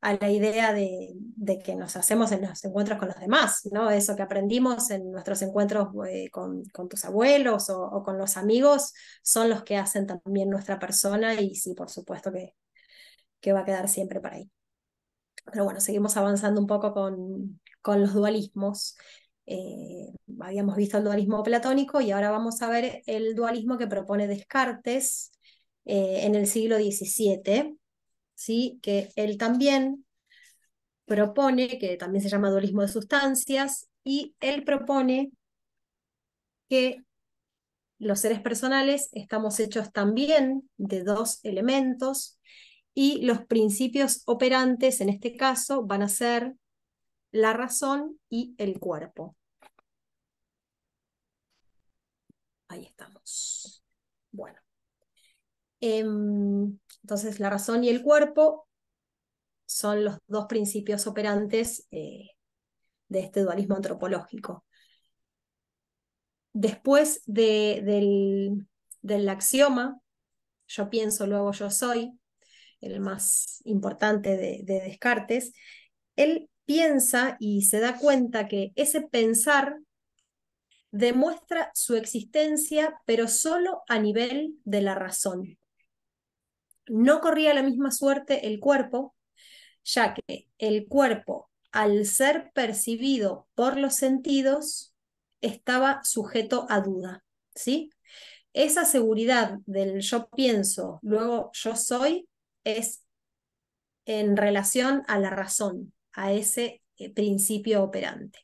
la idea de que nos hacemos en los encuentros con los demás, ¿no? Eso que aprendimos en nuestros encuentros con tus abuelos o con los amigos son los que hacen también nuestra persona y sí, por supuesto que va a quedar siempre para ahí. Pero bueno, seguimos avanzando un poco con los dualismos. Habíamos visto el dualismo platónico y ahora vamos a ver el dualismo que propone Descartes en el siglo XVII, ¿sí? Que él también propone, que también se llama dualismo de sustancias, y él propone que los seres personales estamos hechos también de dos elementos y los principios operantes en este caso van a ser la razón y el cuerpo. Ahí estamos. Bueno. Entonces la razón y el cuerpo son los dos principios operantes de este dualismo antropológico. Después del axioma, yo pienso, luego yo soy, el más importante de Descartes, él piensa y se da cuenta que ese pensar demuestra su existencia, pero solo a nivel de la razón. No corría la misma suerte el cuerpo, ya que el cuerpo, al ser percibido por los sentidos, estaba sujeto a duda, ¿sí? Esa seguridad del yo pienso, luego yo soy, es en relación a la razón, a ese principio operante.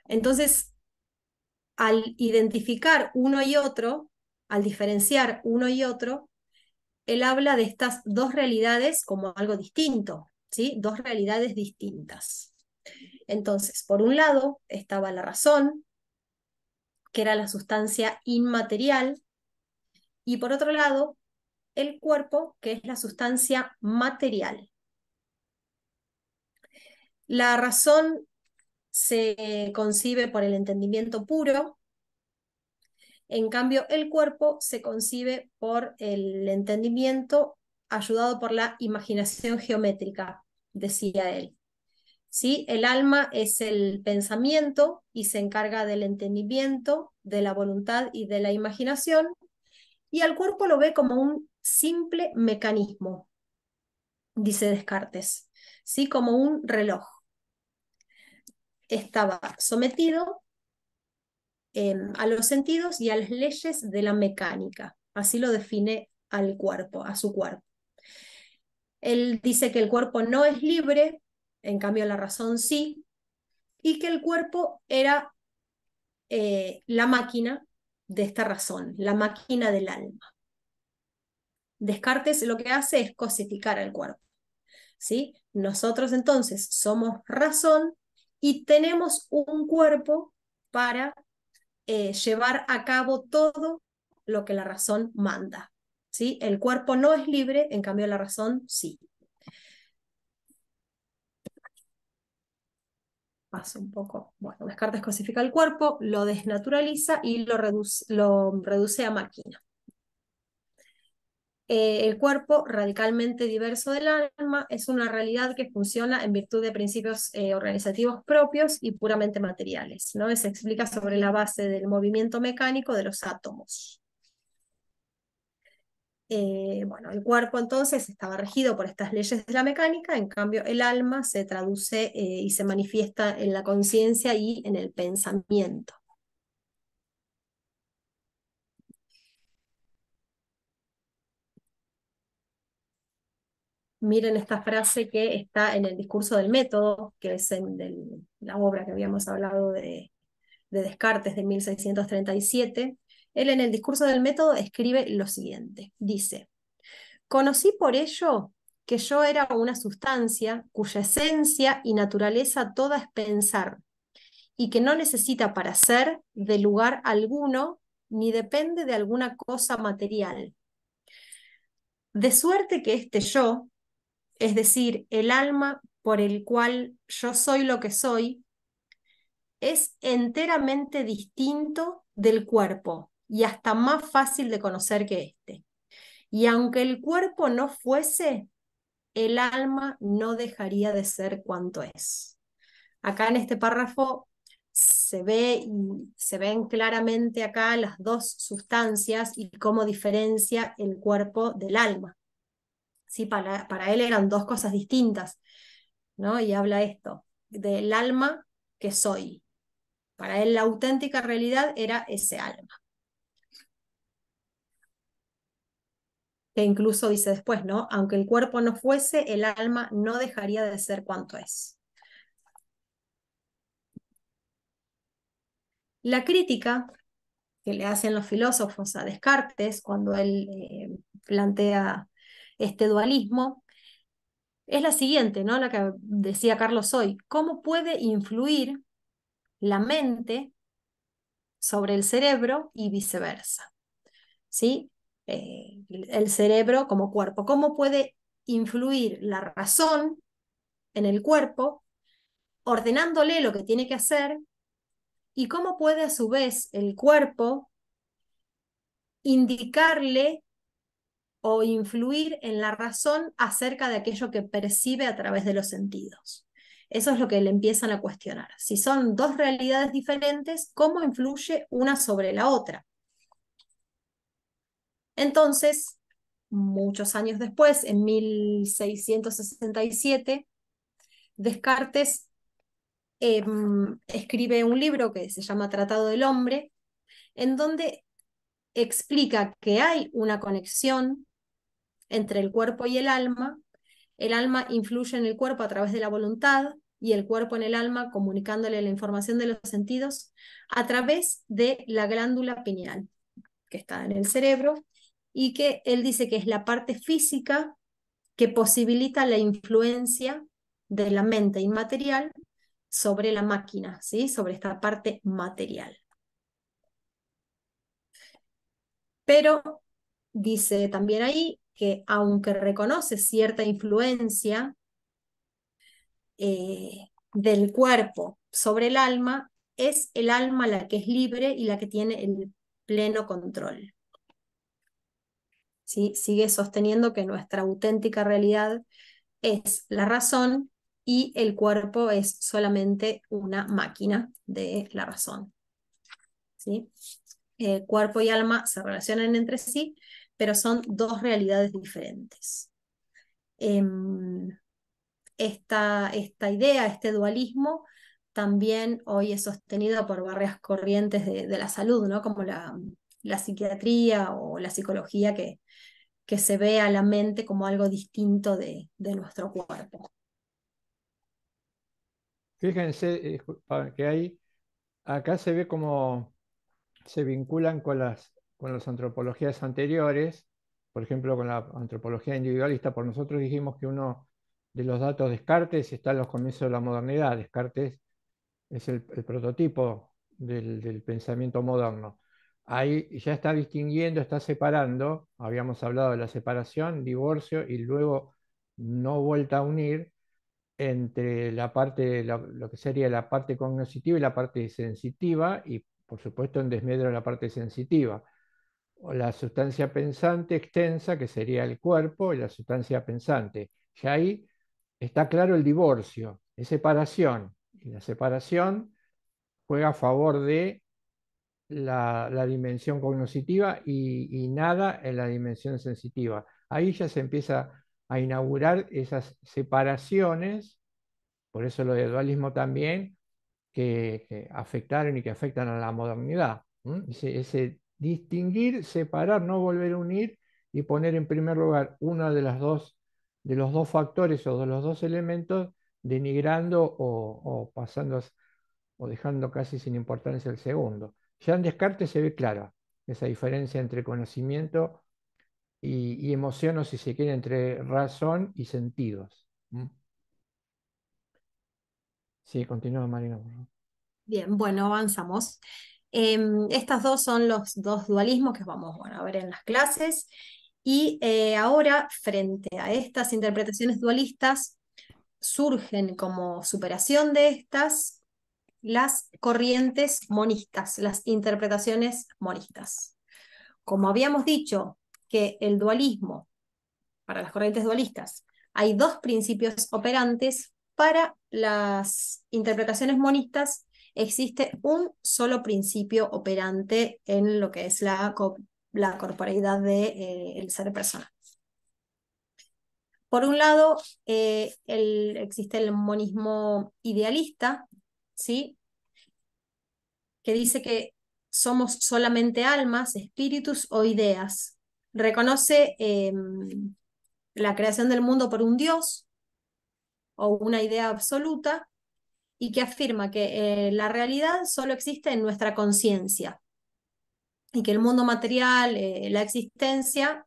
Entonces, al identificar uno y otro, al diferenciar uno y otro, él habla de estas dos realidades como algo distinto, ¿sí? Dos realidades distintas. Entonces, por un lado estaba la razón, que era la sustancia inmaterial, y por otro lado, el cuerpo, que es la sustancia material. La razón se concibe por el entendimiento puro, en cambio el cuerpo se concibe por el entendimiento ayudado por la imaginación geométrica, decía él. ¿Sí? El alma es el pensamiento y se encarga del entendimiento, de la voluntad y de la imaginación, y al cuerpo lo ve como un simple mecanismo, dice Descartes, ¿sí? Como un reloj. Estaba sometido a los sentidos y a las leyes de la mecánica. Así lo define al cuerpo, a su cuerpo. Él dice que el cuerpo no es libre, en cambio la razón sí, y que el cuerpo era la máquina de esta razón, la máquina del alma. Descartes lo que hace es cosificar al cuerpo, ¿sí? Nosotros entonces somos razón y tenemos un cuerpo para llevar a cabo todo lo que la razón manda, ¿sí? El cuerpo no es libre, en cambio la razón sí. Paso un poco. Bueno, Descartes cosifica el cuerpo, lo desnaturaliza y lo reduce a máquina. El cuerpo, radicalmente diverso del alma, es una realidad que funciona en virtud de principios organizativos propios y puramente materiales, ¿no? Se explica sobre la base del movimiento mecánico de los átomos. Bueno, el cuerpo entonces estaba regido por estas leyes de la mecánica, en cambio el alma se traduce y se manifiesta en la conciencia y en el pensamiento. Miren esta frase que está en el discurso del método, que es en la obra que habíamos hablado de Descartes de 1637. Él en el discurso del método escribe lo siguiente, dice: conocí por ello que yo era una sustancia cuya esencia y naturaleza toda es pensar, y que no necesita para ser de lugar alguno, ni depende de alguna cosa material. De suerte que este yo, es decir, el alma por el cual yo soy lo que soy, es enteramente distinto del cuerpo y hasta más fácil de conocer que éste. Y aunque el cuerpo no fuese, el alma no dejaría de ser cuanto es. Acá en este párrafo se ven claramente acá las dos sustancias y cómo diferencia el cuerpo del alma. ¿Sí? Para él eran dos cosas distintas, ¿no? Y habla esto. del alma que soy. Para él la auténtica realidad era ese alma. Que incluso dice después, ¿no? Aunque el cuerpo no fuese, el alma no dejaría de ser cuanto es. La crítica que le hacen los filósofos a Descartes cuando él plantea este dualismo es la siguiente, ¿no? La que decía Carlos hoy. ¿Cómo puede influir la mente sobre el cerebro y viceversa? ¿Sí? El cerebro como cuerpo. ¿Cómo puede influir la razón en el cuerpo, ordenándole lo que tiene que hacer? ¿Y cómo puede a su vez el cuerpo indicarle o influir en la razón acerca de aquello que percibe a través de los sentidos? Eso es lo que le empiezan a cuestionar. Si son dos realidades diferentes, ¿cómo influye una sobre la otra? Entonces, muchos años después, en 1667, Descartes escribe un libro que se llama Tratado del Hombre, en donde explica que hay una conexión entre el cuerpo y el alma influye en el cuerpo a través de la voluntad y el cuerpo en el alma comunicándole la información de los sentidos a través de la glándula pineal, que está en el cerebro, y que él dice que es la parte física que posibilita la influencia de la mente inmaterial sobre la máquina, ¿sí? Sobre esta parte material. Pero dice también ahí que aunque reconoce cierta influencia del cuerpo sobre el alma, es el alma la que es libre y la que tiene el pleno control. ¿Sí? Sigue sosteniendo que nuestra auténtica realidad es la razón y el cuerpo es solamente una máquina de la razón. ¿Sí? Cuerpo y alma se relacionan entre sí, pero son dos realidades diferentes. Esta idea, este dualismo, también hoy es sostenido por varias corrientes de la salud, ¿no? Como la psiquiatría o la psicología que se ve a la mente como algo distinto de nuestro cuerpo. Fíjense que acá se ve cómo se vinculan con las antropologías anteriores, por ejemplo, con la antropología individualista. Por nosotros dijimos que uno de los datos de Descartes está en los comienzos de la modernidad. Descartes es el prototipo del pensamiento moderno. Ahí ya está distinguiendo, está separando, habíamos hablado de la separación, divorcio y luego no vuelta a unir entre la parte, lo que sería la parte cognitiva y la parte sensitiva, y por supuesto en desmedro de la parte sensitiva. O la sustancia pensante extensa, que sería el cuerpo, y la sustancia pensante. Ya ahí está claro el divorcio, es separación, y la separación juega a favor de la dimensión cognitiva y nada en la dimensión sensitiva. Ahí ya se empieza a inaugurar esas separaciones, por eso lo de dualismo también, que afectaron y que afectan a la modernidad. Ese distinguir, separar, no volver a unir y poner en primer lugar uno de los dos factores o de los dos elementos, denigrando o pasando o dejando casi sin importancia el segundo. Ya en Descartes se ve clara esa diferencia entre conocimiento y emoción, o si se quiere, entre razón y sentidos. Sí, continúa Marina, por favor. Bien, bueno, avanzamos. Estas dos son los dos dualismos que vamos, bueno, a ver en las clases. Y ahora, frente a estas interpretaciones dualistas, surgen como superación de estas las corrientes monistas, las interpretaciones monistas. Como habíamos dicho que el dualismo, para las corrientes dualistas, hay dos principios operantes, para las interpretaciones monistas existe un solo principio operante en lo que es la corporeidad del ser personal. Por un lado, existe el monismo idealista, ¿sí? Que dice que somos solamente almas, espíritus o ideas. Reconoce la creación del mundo por un Dios o una idea absoluta y que afirma que la realidad solo existe en nuestra conciencia y que el mundo material, la existencia,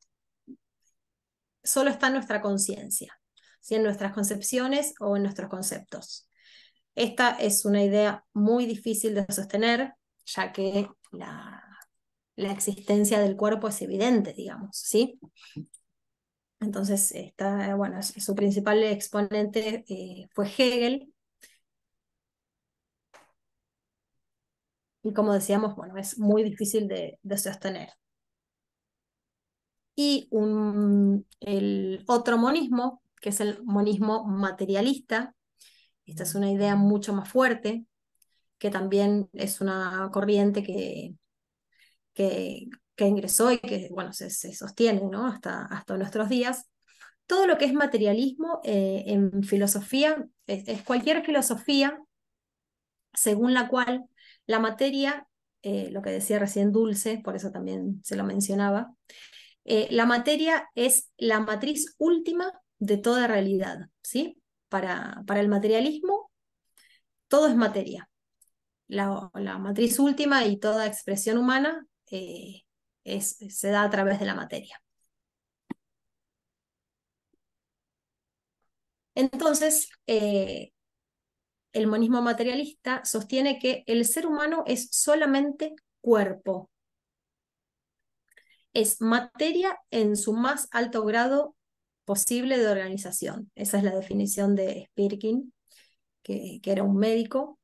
solo está en nuestra conciencia, ¿sí? En nuestras concepciones o en nuestros conceptos. Esta es una idea muy difícil de sostener, ya que la existencia del cuerpo es evidente, digamos, ¿sí? Entonces, bueno, su principal exponente fue Hegel, y como decíamos, bueno, es muy difícil de sostener. Y el otro monismo, que es el monismo materialista, esta es una idea mucho más fuerte, que también es una corriente que, que ingresó y que, bueno, se sostiene, ¿no? hasta nuestros días. Todo lo que es materialismo en filosofía es cualquier filosofía según la cual la materia, lo que decía recién Dulce, por eso también se lo mencionaba, la materia es la matriz última de toda realidad, ¿sí? Para el materialismo, todo es materia. La matriz última y toda expresión humana se da a través de la materia. Entonces, el monismo materialista sostiene que el ser humano es solamente cuerpo, es materia en su más alto grado posible de organización. Esa es la definición de Spirkin, que era un médico.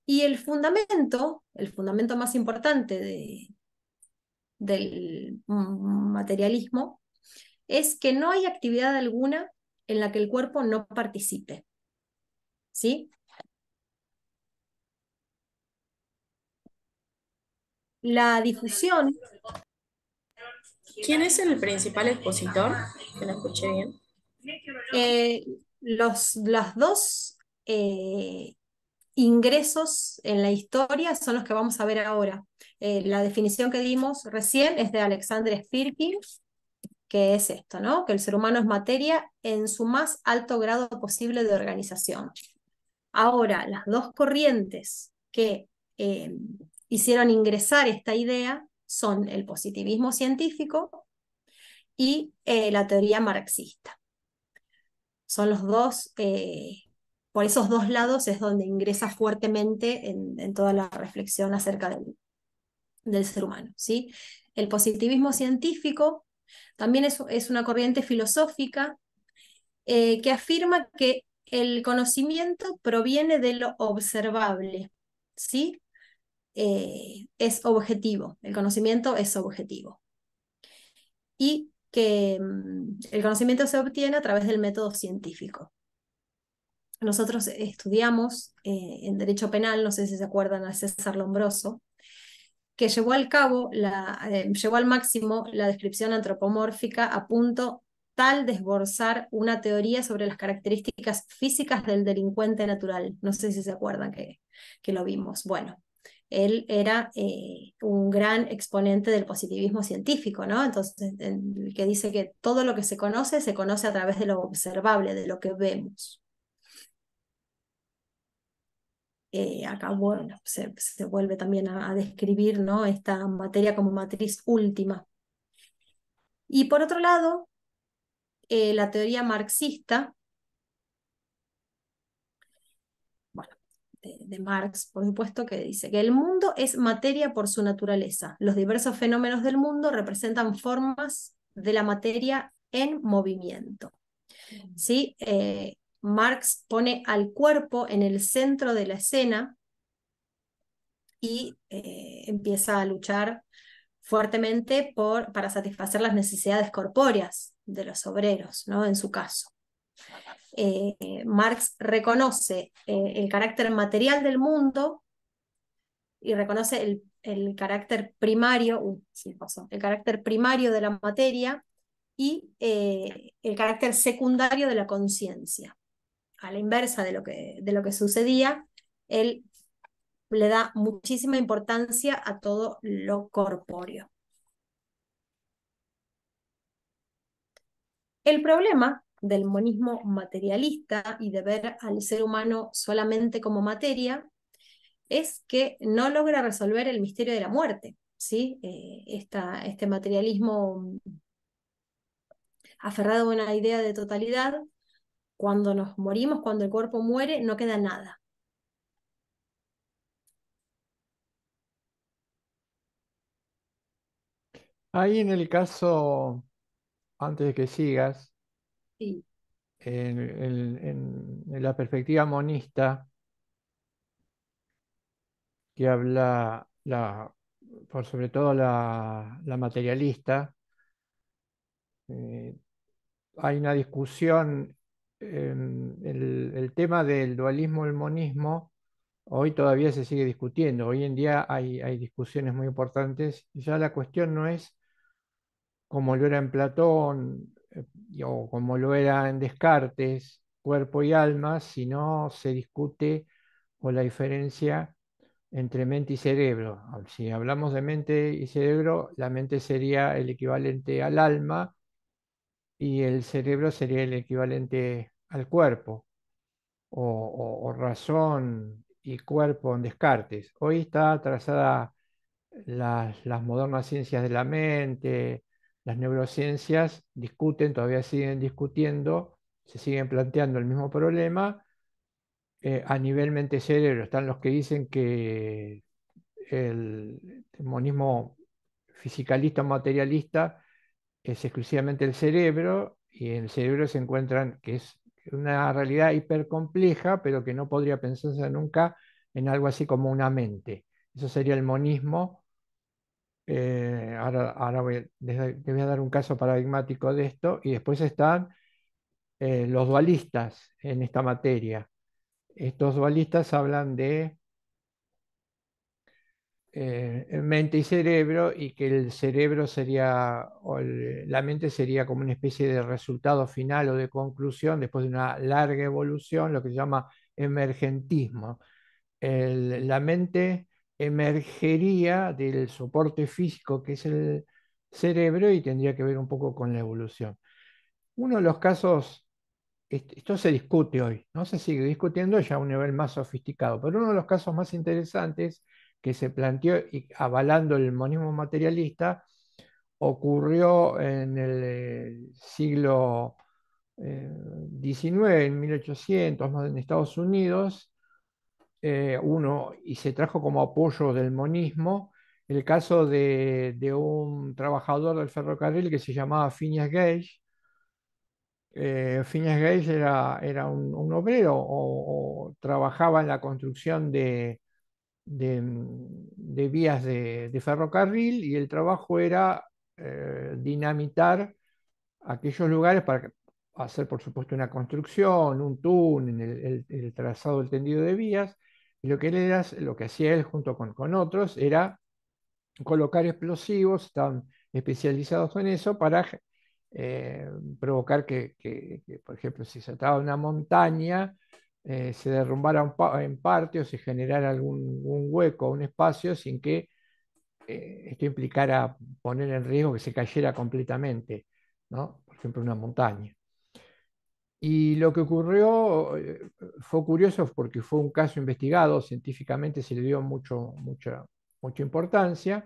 Y el fundamento más importante del materialismo es que no hay actividad alguna en la que el cuerpo no participe. ¿Sí? La difusión. ¿Quién es el principal expositor? Que no escuché bien. Los dos ingresos en la historia son los que vamos a ver ahora. La definición que dimos recién es de Alexander Spirkin, que es esto, ¿no? Que el ser humano es materia en su más alto grado posible de organización. Ahora, las dos corrientes que hicieron ingresar esta idea son el positivismo científico y la teoría marxista. Son los dos, por esos dos lados es donde ingresa fuertemente en toda la reflexión acerca del ser humano, ¿sí? El positivismo científico también es una corriente filosófica que afirma que el conocimiento proviene de lo observable, ¿sí? Es objetivo, el conocimiento es objetivo. Y que el conocimiento se obtiene a través del método científico. Nosotros estudiamos en Derecho Penal, no sé si se acuerdan, a César Lombroso, que llevó llevó al máximo la descripción antropomórfica a punto tal de esbozar una teoría sobre las características físicas del delincuente natural. No sé si se acuerdan que lo vimos. Bueno, él era un gran exponente del positivismo científico, ¿no? Entonces, el que dice que todo lo que se conoce a través de lo observable, de lo que vemos. Acá bueno, se vuelve también a describir, ¿no? Esta materia como matriz última. Y por otro lado, la teoría marxista, bueno, de Marx, por supuesto, que dice que el mundo es materia por su naturaleza. Los diversos fenómenos del mundo representan formas de la materia en movimiento. ¿Sí? Marx pone al cuerpo en el centro de la escena y empieza a luchar fuertemente para satisfacer las necesidades corpóreas de los obreros, ¿no? En su caso. Marx reconoce el carácter material del mundo y reconoce el carácter primario, el carácter primario de la materia y el carácter secundario de la conciencia. A la inversa de lo que sucedía, él le da muchísima importancia a todo lo corpóreo. El problema del monismo materialista y de ver al ser humano solamente como materia es que no logra resolver el misterio de la muerte, ¿sí? Este materialismo aferrado a una idea de totalidad, cuando nos morimos, cuando el cuerpo muere, no queda nada. Ahí en el caso, antes de que sigas, Sí, en la perspectiva monista, que habla por sobre todo la materialista, eh, hay una discusión, el tema del dualismo y el monismo, hoy todavía se sigue discutiendo. Hoy en día hay discusiones muy importantes. Y ya la cuestión no es como lo era en Platón o como lo era en Descartes, cuerpo y alma, sino se discute por la diferencia entre mente y cerebro. Si hablamos de mente y cerebro, la mente sería el equivalente al alma y el cerebro sería el equivalente al cuerpo, o razón y cuerpo en Descartes. Hoy está trazada las modernas ciencias de la mente, las neurociencias discuten, todavía siguen discutiendo, se siguen planteando el mismo problema a nivel mente-cerebro. Están los que dicen que el monismo fisicalista o materialista es exclusivamente el cerebro, y en el cerebro se encuentran que es una realidad hipercompleja, pero que no podría pensarse nunca en algo así como una mente. Eso sería el monismo. Ahora te voy a dar un caso paradigmático de esto, y después están los dualistas en esta materia. Estos dualistas hablan de mente y cerebro, y que el cerebro sería, la mente sería como una especie de resultado final o de conclusión después de una larga evolución, lo que se llama emergentismo. La mente emergería del soporte físico que es el cerebro y tendría que ver un poco con la evolución. Uno de los casos, esto se discute hoy, no se sigue discutiendo ya a un nivel más sofisticado, pero uno de los casos más interesantes que se planteó y avalando el monismo materialista ocurrió en el siglo XIX, en 1800, más en Estados Unidos, y se trajo como apoyo del monismo el caso de un trabajador del ferrocarril que se llamaba Phineas Gage. Phineas Gage era un obrero o trabajaba en la construcción de vías de ferrocarril, y el trabajo era dinamitar aquellos lugares para hacer, por supuesto, una construcción, un túnel, el trazado, el tendido de vías. Y lo que hacía él junto con otros era colocar explosivos, estaban especializados en eso para eh, provocar por ejemplo, si se trataba de una montaña, se derrumbara en parte o se generara un hueco, un espacio, sin que esto implicara poner en riesgo que se cayera completamente, ¿no? Por ejemplo, una montaña. Y lo que ocurrió fue curioso porque fue un caso investigado, científicamente se le dio mucha importancia.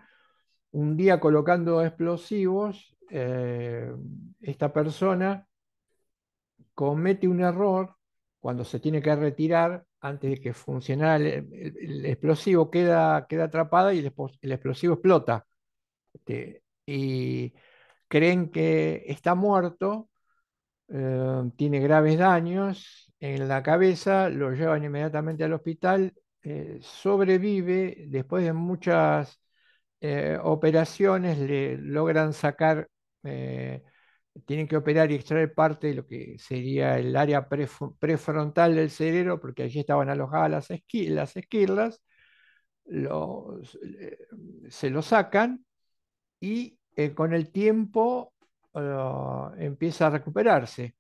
Un día, colocando explosivos, esta persona comete un error cuando se tiene que retirar antes de que funcionara el explosivo, queda atrapada y el explosivo explota. Y creen que está muerto, tiene graves daños en la cabeza, lo llevan inmediatamente al hospital, sobrevive, después de muchas operaciones le logran sacar, eh, tienen que operar y extraer parte de lo que sería el área prefrontal del cerebro, porque allí estaban alojadas las esquirlas, los- eh, se lo sacan, y con el tiempo empieza a recuperarse.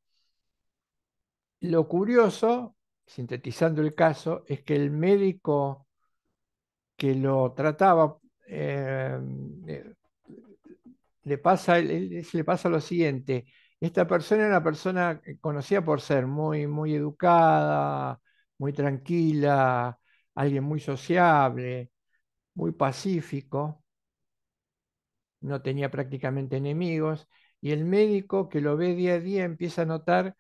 Lo curioso, sintetizando el caso, es que el médico que lo trataba eh, le pasa lo siguiente. Esta persona era una persona conocida por ser muy, muy educada, muy tranquila, alguien muy sociable, muy pacífico, no tenía prácticamente enemigos, y el médico que lo ve día a día empieza a notar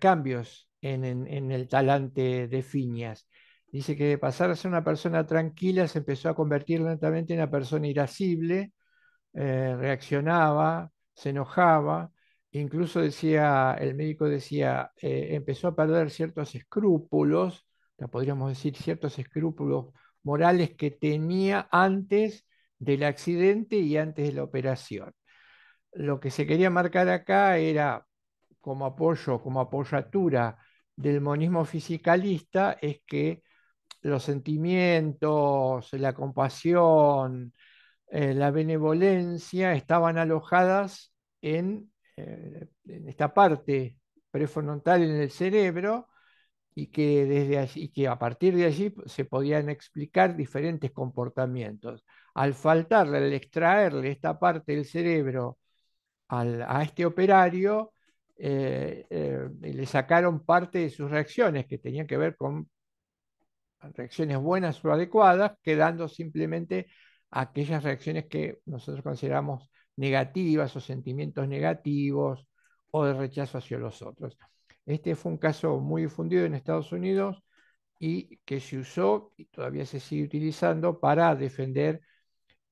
cambios en el talante de Fiñas. Dice que de pasar a ser una persona tranquila se empezó a convertir lentamente en una persona irascible, reaccionaba, se enojaba, incluso decía, el médico decía, empezó a perder ciertos escrúpulos, podríamos decir, ciertos escrúpulos morales que tenía antes del accidente y antes de la operación. Lo que se quería marcar acá era, como apoyo, como apoyatura del monismo fisicalista, es que los sentimientos, la compasión, la benevolencia estaban alojadas en esta parte prefrontal en el cerebro y que desde allí, que a partir de allí se podían explicar diferentes comportamientos. Al faltarle, al extraerle esta parte del cerebro a este operario, le sacaron parte de sus reacciones que tenían que ver con reacciones buenas o adecuadas, quedando simplemente aquellas reacciones que nosotros consideramos negativas o sentimientos negativos o de rechazo hacia los otros. Este fue un caso muy difundido en Estados Unidos y que se usó y todavía se sigue utilizando para defender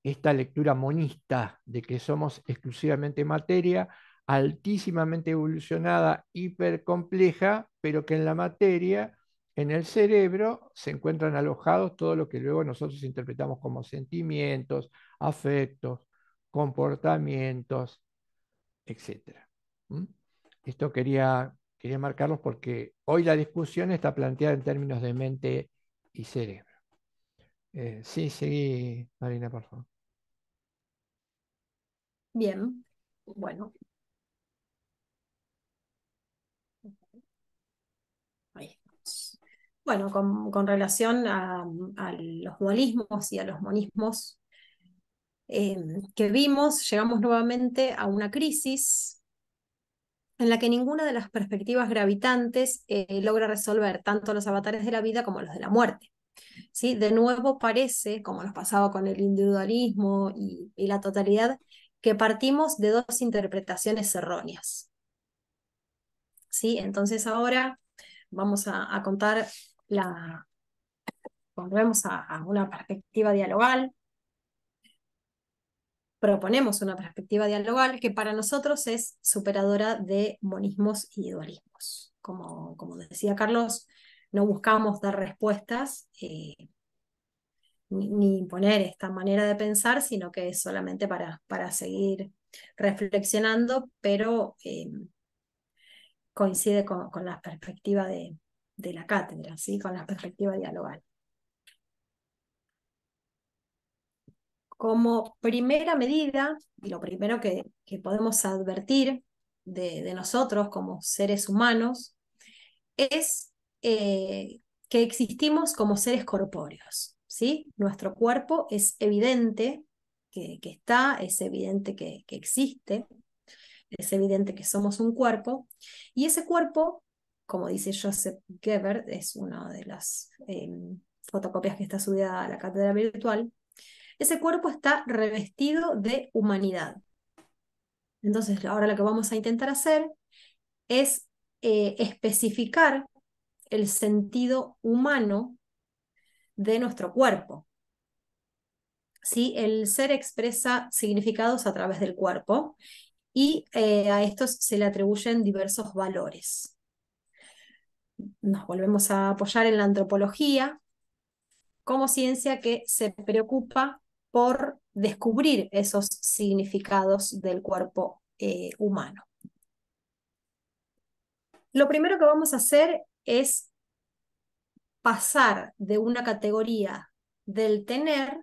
esta lectura monista de que somos exclusivamente materia, altísimamente evolucionada, hipercompleja, pero que en la materia, en el cerebro, se encuentran alojados todo lo que luego nosotros interpretamos como sentimientos, afectos, comportamientos, etcétera. ¿Mm? Esto quería marcarlos porque hoy la discusión está planteada en términos de mente y cerebro. Sí, seguí, Marina, por favor. Bien, bueno, ahí estamos. Bueno, con relación a los dualismos y a los monismos que vimos, llegamos nuevamente a una crisis en la que ninguna de las perspectivas gravitantes logra resolver tanto los avatares de la vida como los de la muerte. ¿Sí? De nuevo parece, como nos pasaba con el individualismo y la totalidad, que partimos de dos interpretaciones erróneas. ¿Sí? Entonces ahora vamos a contar volvemos a una perspectiva dialogal, proponemos una perspectiva dialogal que para nosotros es superadora de monismos y dualismos. Como decía Carlos, no buscamos dar respuestas ni imponer esta manera de pensar, sino que es solamente para seguir reflexionando, pero coincide con la perspectiva de la cátedra, ¿sí? Con la perspectiva dialogal. Como primera medida, y lo primero que podemos advertir de nosotros como seres humanos, es que existimos como seres corpóreos, ¿sí? Nuestro cuerpo es evidente que está, es evidente que existe, es evidente que somos un cuerpo, y ese cuerpo, como dice Joseph Goebbels, es una de las fotocopias que está subida a la cátedra virtual, ese cuerpo está revestido de humanidad. Entonces, ahora lo que vamos a intentar hacer es especificar el sentido humano de nuestro cuerpo. ¿Sí? El ser expresa significados a través del cuerpo y a estos se le atribuyen diversos valores. Nos volvemos a apoyar en la antropología como ciencia que se preocupa por descubrir esos significados del cuerpo humano. Lo primero que vamos a hacer es pasar de una categoría del tener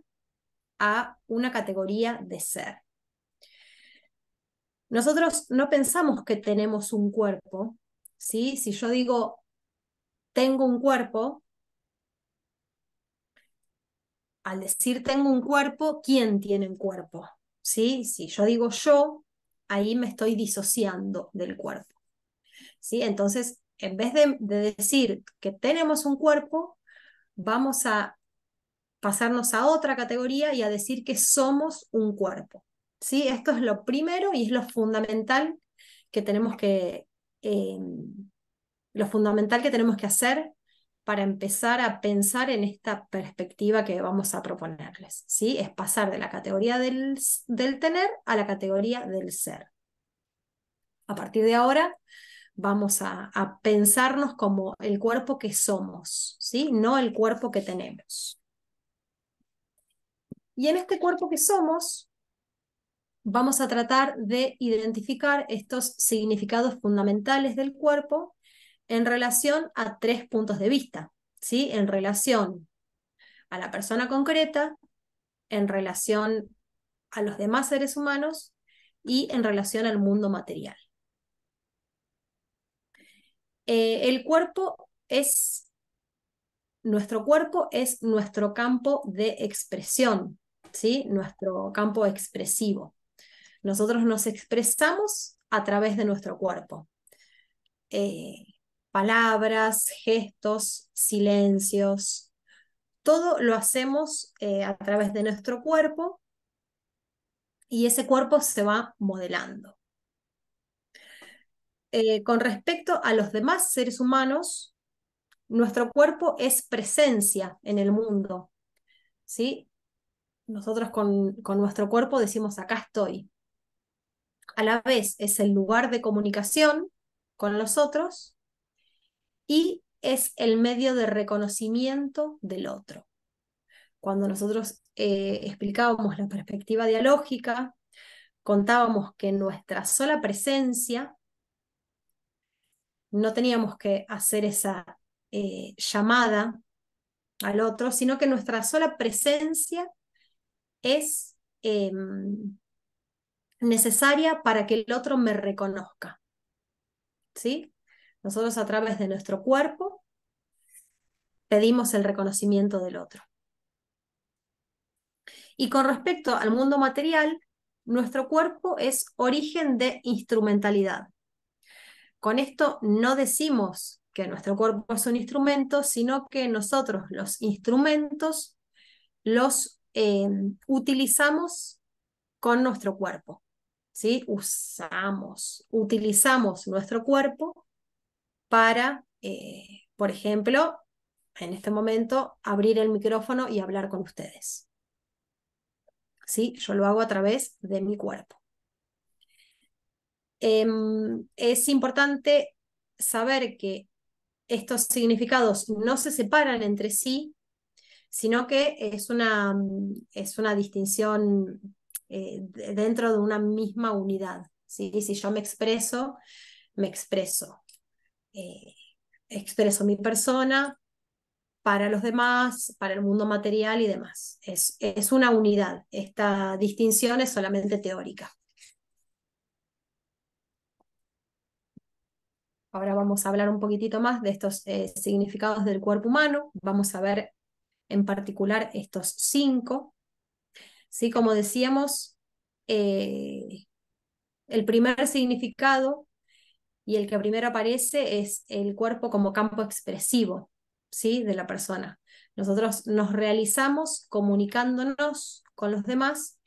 a una categoría de ser. nosotros no pensamos que tenemos un cuerpo, ¿sí? Si yo digo tengo un cuerpo, al decir tengo un cuerpo, ¿quién tiene un cuerpo? ¿Sí? Si yo digo yo, ahí me estoy disociando del cuerpo, ¿sí? Entonces, en vez de decir que tenemos un cuerpo, vamos a pasarnos a otra categoría y a decir que somos un cuerpo, ¿sí? Esto es lo primero y es que tenemos que, eh, lo fundamental que tenemos que hacer para empezar a pensar en esta perspectiva que vamos a proponerles, ¿sí? Es pasar de la categoría del tener a la categoría del ser. A partir de ahora vamos a pensarnos como el cuerpo que somos, ¿sí? No el cuerpo que tenemos. Y en este cuerpo que somos, vamos a tratar de identificar estos significados fundamentales del cuerpo en relación a 3 puntos de vista, ¿sí? En relación a la persona concreta, en relación a los demás seres humanos y en relación al mundo material. Nuestro cuerpo es nuestro campo de expresión, ¿sí? Nuestro campo expresivo. Nosotros nos expresamos a través de nuestro cuerpo. Palabras, gestos, silencios, todo lo hacemos a través de nuestro cuerpo y ese cuerpo se va modelando. Con respecto a los demás seres humanos, nuestro cuerpo es presencia en el mundo, ¿sí? Nosotros con nuestro cuerpo decimos acá estoy. A la vez es el lugar de comunicación con los otros y es el medio de reconocimiento del otro. Cuando nosotros explicábamos la perspectiva dialógica, contábamos que nuestra sola presencia, no teníamos que hacer esa llamada al otro, sino que nuestra sola presencia es necesaria para que el otro me reconozca, ¿sí? Nosotros a través de nuestro cuerpo pedimos el reconocimiento del otro. Y con respecto al mundo material, nuestro cuerpo es origen de instrumentalidad. Con esto no decimos que nuestro cuerpo es un instrumento, sino que nosotros los instrumentos los utilizamos con nuestro cuerpo, ¿sí? Utilizamos nuestro cuerpo para, por ejemplo, en este momento, abrir el micrófono y hablar con ustedes. ¿Sí? Yo lo hago a través de mi cuerpo. Es importante saber que estos significados no se separan entre sí, sino que es una distinción dentro de una misma unidad, ¿sí? Si yo me expreso, expreso mi persona para los demás, para el mundo material y demás. Es una unidad. Esta distinción es solamente teórica. Ahora vamos a hablar un poquitito más de estos significados del cuerpo humano. Vamos a ver en particular estos 5. ¿Sí? Como decíamos, el primer significado y el que primero aparece es el cuerpo como campo expresivo, ¿sí? De la persona. Nosotros nos realizamos comunicándonos con los demás,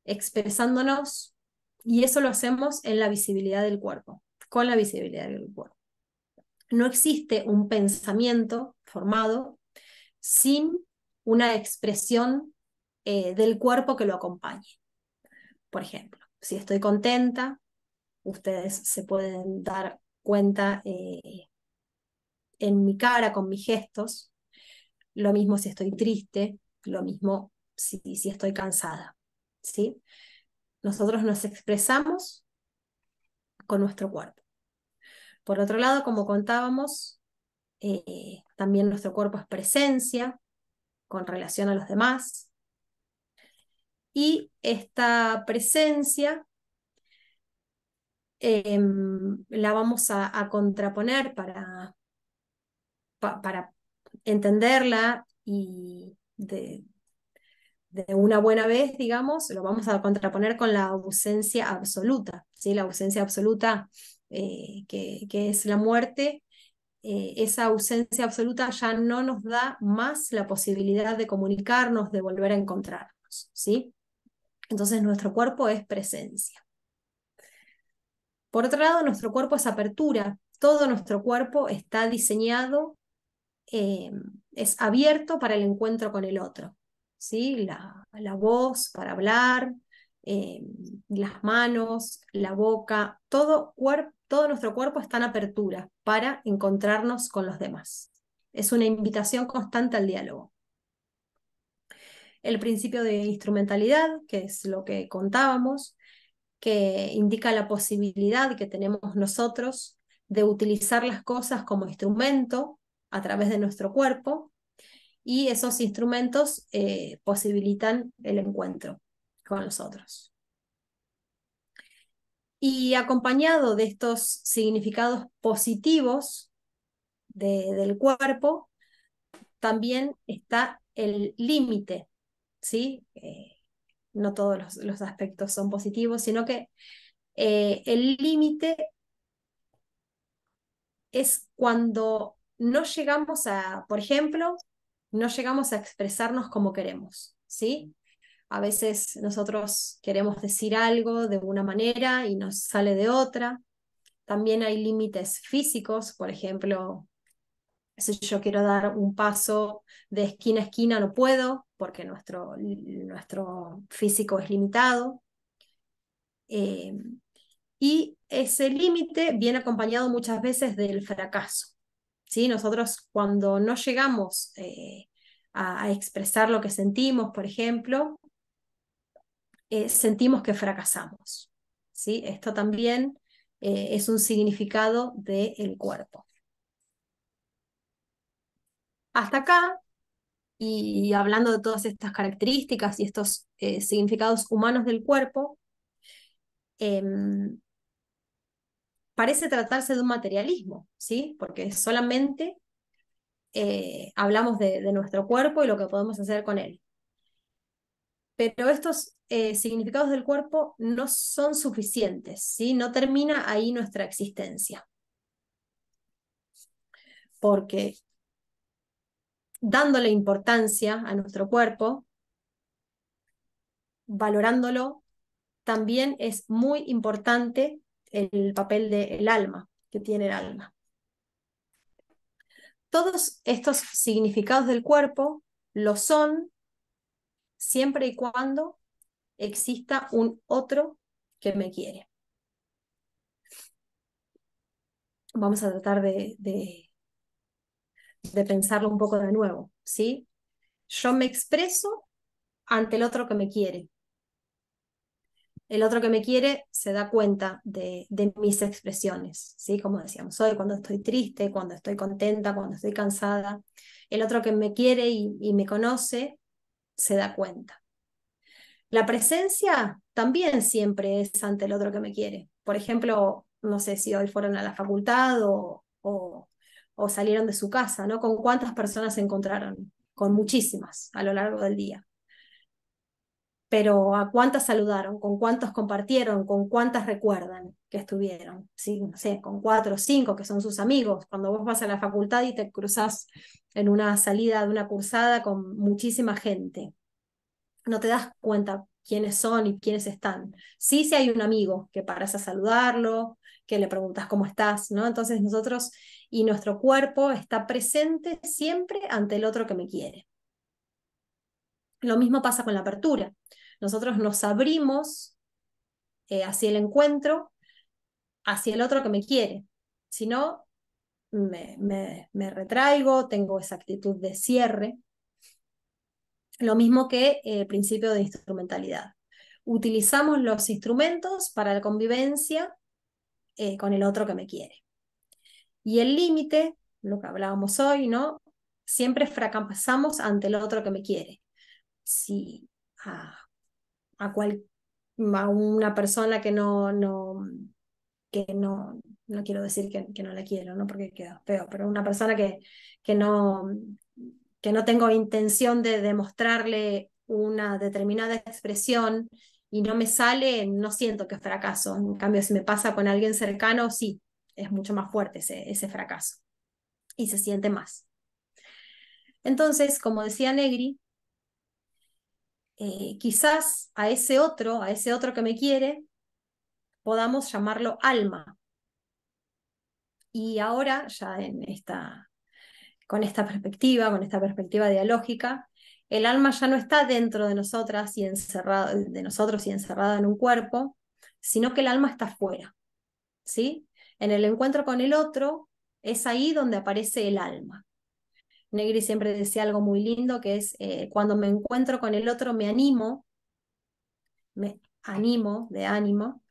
expresándonos, y eso lo hacemos en la visibilidad del cuerpo, con la visibilidad del cuerpo. No existe un pensamiento formado sin una expresión del cuerpo que lo acompañe. Por ejemplo, si estoy contenta, ustedes se pueden dar cuenta en mi cara, con mis gestos. Lo mismo si estoy triste, lo mismo si estoy cansada, ¿sí? Nosotros nos expresamos con nuestro cuerpo. Por otro lado, como contábamos, también nuestro cuerpo es presencia con relación a los demás. Y esta presencia la vamos a contraponer para entenderla y de una buena vez, digamos, lo vamos a contraponer con la ausencia absoluta, ¿sí? La ausencia absoluta que es la muerte. Esa ausencia absoluta ya no nos da más la posibilidad de comunicarnos, de volver a encontrarnos, ¿sí? Entonces nuestro cuerpo es presencia. Por otro lado, nuestro cuerpo es apertura. Todo nuestro cuerpo está diseñado, es abierto para el encuentro con el otro, ¿sí? La voz para hablar, eh, las manos, la boca, todo nuestro cuerpo está en apertura para encontrarnos con los demás. Es una invitación constante al diálogo. El principio de instrumentalidad, que es lo que contábamos, que indica la posibilidad que tenemos nosotros de utilizar las cosas como instrumento a través de nuestro cuerpo, y esos instrumentos posibilitan el encuentro con los otros. Y acompañado de estos significados positivos del cuerpo, también está el límite, ¿sí? No todos los aspectos son positivos, sino que el límite es cuando no llegamos a, por ejemplo, no llegamos a expresarnos como queremos, ¿sí? A veces nosotros queremos decir algo de una manera y nos sale de otra. También hay límites físicos, por ejemplo, si yo quiero dar un paso de esquina a esquina no puedo porque nuestro físico es limitado. Eh, y ese límite viene acompañado muchas veces del fracaso, ¿sí? Nosotros cuando no llegamos a expresar lo que sentimos, por ejemplo, sentimos que fracasamos, ¿sí? Esto también es un significado del cuerpo. Hasta acá, y hablando de todas estas características y estos significados humanos del cuerpo, parece tratarse de un materialismo, ¿sí? Porque solamente hablamos de nuestro cuerpo y lo que podemos hacer con él. Pero estos significados del cuerpo no son suficientes, ¿sí? No termina ahí nuestra existencia. Porque dándole importancia a nuestro cuerpo, valorándolo, también es muy importante el papel del alma, que tiene el alma. Todos estos significados del cuerpo lo son siempre y cuando exista un otro que me quiere. Vamos a tratar de pensarlo un poco de nuevo, ¿sí? Yo me expreso ante el otro que me quiere. El otro que me quiere se da cuenta de mis expresiones, ¿sí? Como decíamos hoy, cuando estoy triste, cuando estoy contenta, cuando estoy cansada. El otro que me quiere y me conoce se da cuenta. La presencia también siempre es ante el otro que me quiere. Por ejemplo, no sé si hoy fueron a la facultad o salieron de su casa, ¿no? ¿Con cuántas personas se encontraron? Con muchísimas a lo largo del día. Pero ¿a cuántas saludaron? ¿Con cuántos compartieron? ¿Con cuántas recuerdan que estuvieron? Sí, no sé, con 4 o 5 que son sus amigos. Cuando vos vas a la facultad y te cruzás en una salida de una cursada con muchísima gente, no te das cuenta quiénes son y quiénes están. Sí, si hay un amigo que paras a saludarlo, que le preguntas cómo estás, ¿no? Entonces nosotros y nuestro cuerpo está presente siempre ante el otro que me quiere. Lo mismo pasa con la apertura. Nosotros nos abrimos hacia el encuentro, hacia el otro que me quiere. Si no, me retraigo, tengo esa actitud de cierre. Lo mismo que el principio de instrumentalidad. Utilizamos los instrumentos para la convivencia con el otro que me quiere. Y el límite, lo que hablábamos hoy, ¿no? Siempre fracasamos ante el otro que me quiere. Si a una persona que no que no, no quiero decir que no la quiero, ¿no? Porque queda feo, pero una persona que no, que no tengo intención de demostrarle una determinada expresión y no me sale, no siento que es fracaso. En cambio, si me pasa con alguien cercano, sí, es mucho más fuerte ese fracaso y se siente más. Entonces, como decía Negri, quizás a ese otro que me quiere, podamos llamarlo alma. Y ahora, ya con esta perspectiva dialógica, el alma ya no está dentro de nosotras y de nosotros y encerrada en un cuerpo, sino que el alma está fuera, ¿sí? En el encuentro con el otro, es ahí donde aparece el alma. Negri siempre decía algo muy lindo, que es cuando me encuentro con el otro me animo, de ánimo,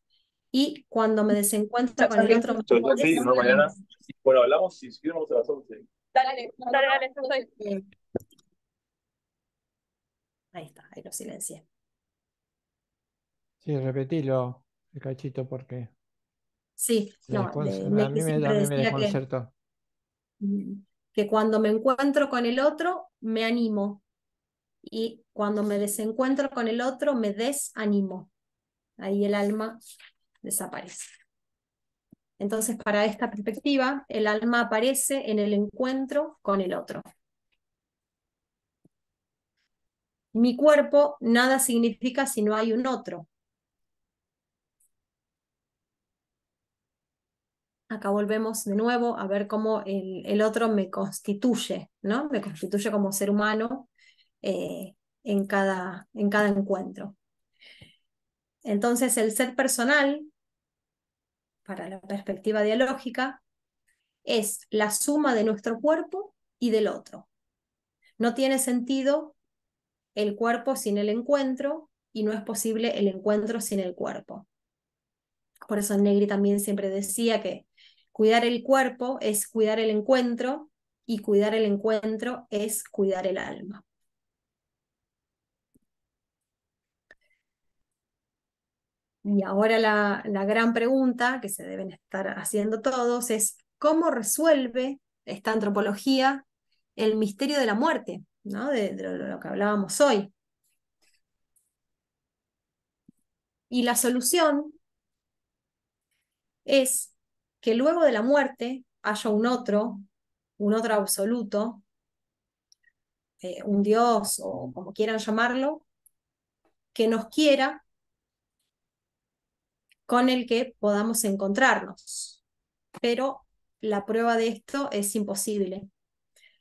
y cuando me desencuentro con el otro me Sí, no, mañana. desanimo. Bueno, hablamos y si vamos a las 11. Dale, dale, dale, estoy. Ahí está, ahí lo silencié. Sí, repetilo, el cachito, porque Sí, no, a Negri mí siempre también me decía desconcertó. que cuando me encuentro con el otro, me animo, y cuando me desencuentro con el otro, me desanimo. Ahí el alma desaparece. Entonces, para esta perspectiva, el alma aparece en el encuentro con el otro. Mi cuerpo nada significa si no hay un otro. Acá volvemos de nuevo a ver cómo el otro me constituye, ¿no? Me constituye como ser humano eh, en cada encuentro. Entonces, el ser personal, para la perspectiva dialógica, es la suma de nuestro cuerpo y del otro. No tiene sentido el cuerpo sin el encuentro y no es posible el encuentro sin el cuerpo. Por eso Negri también siempre decía que cuidar el cuerpo es cuidar el encuentro y cuidar el encuentro es cuidar el alma. Y ahora la gran pregunta que se deben estar haciendo todos es ¿cómo resuelve esta antropología el misterio de la muerte, ¿no? De lo que hablábamos hoy? Y la solución es que luego de la muerte haya un otro absoluto, un Dios o como quieran llamarlo, que nos quiera, con el que podamos encontrarnos. Pero la prueba de esto es imposible,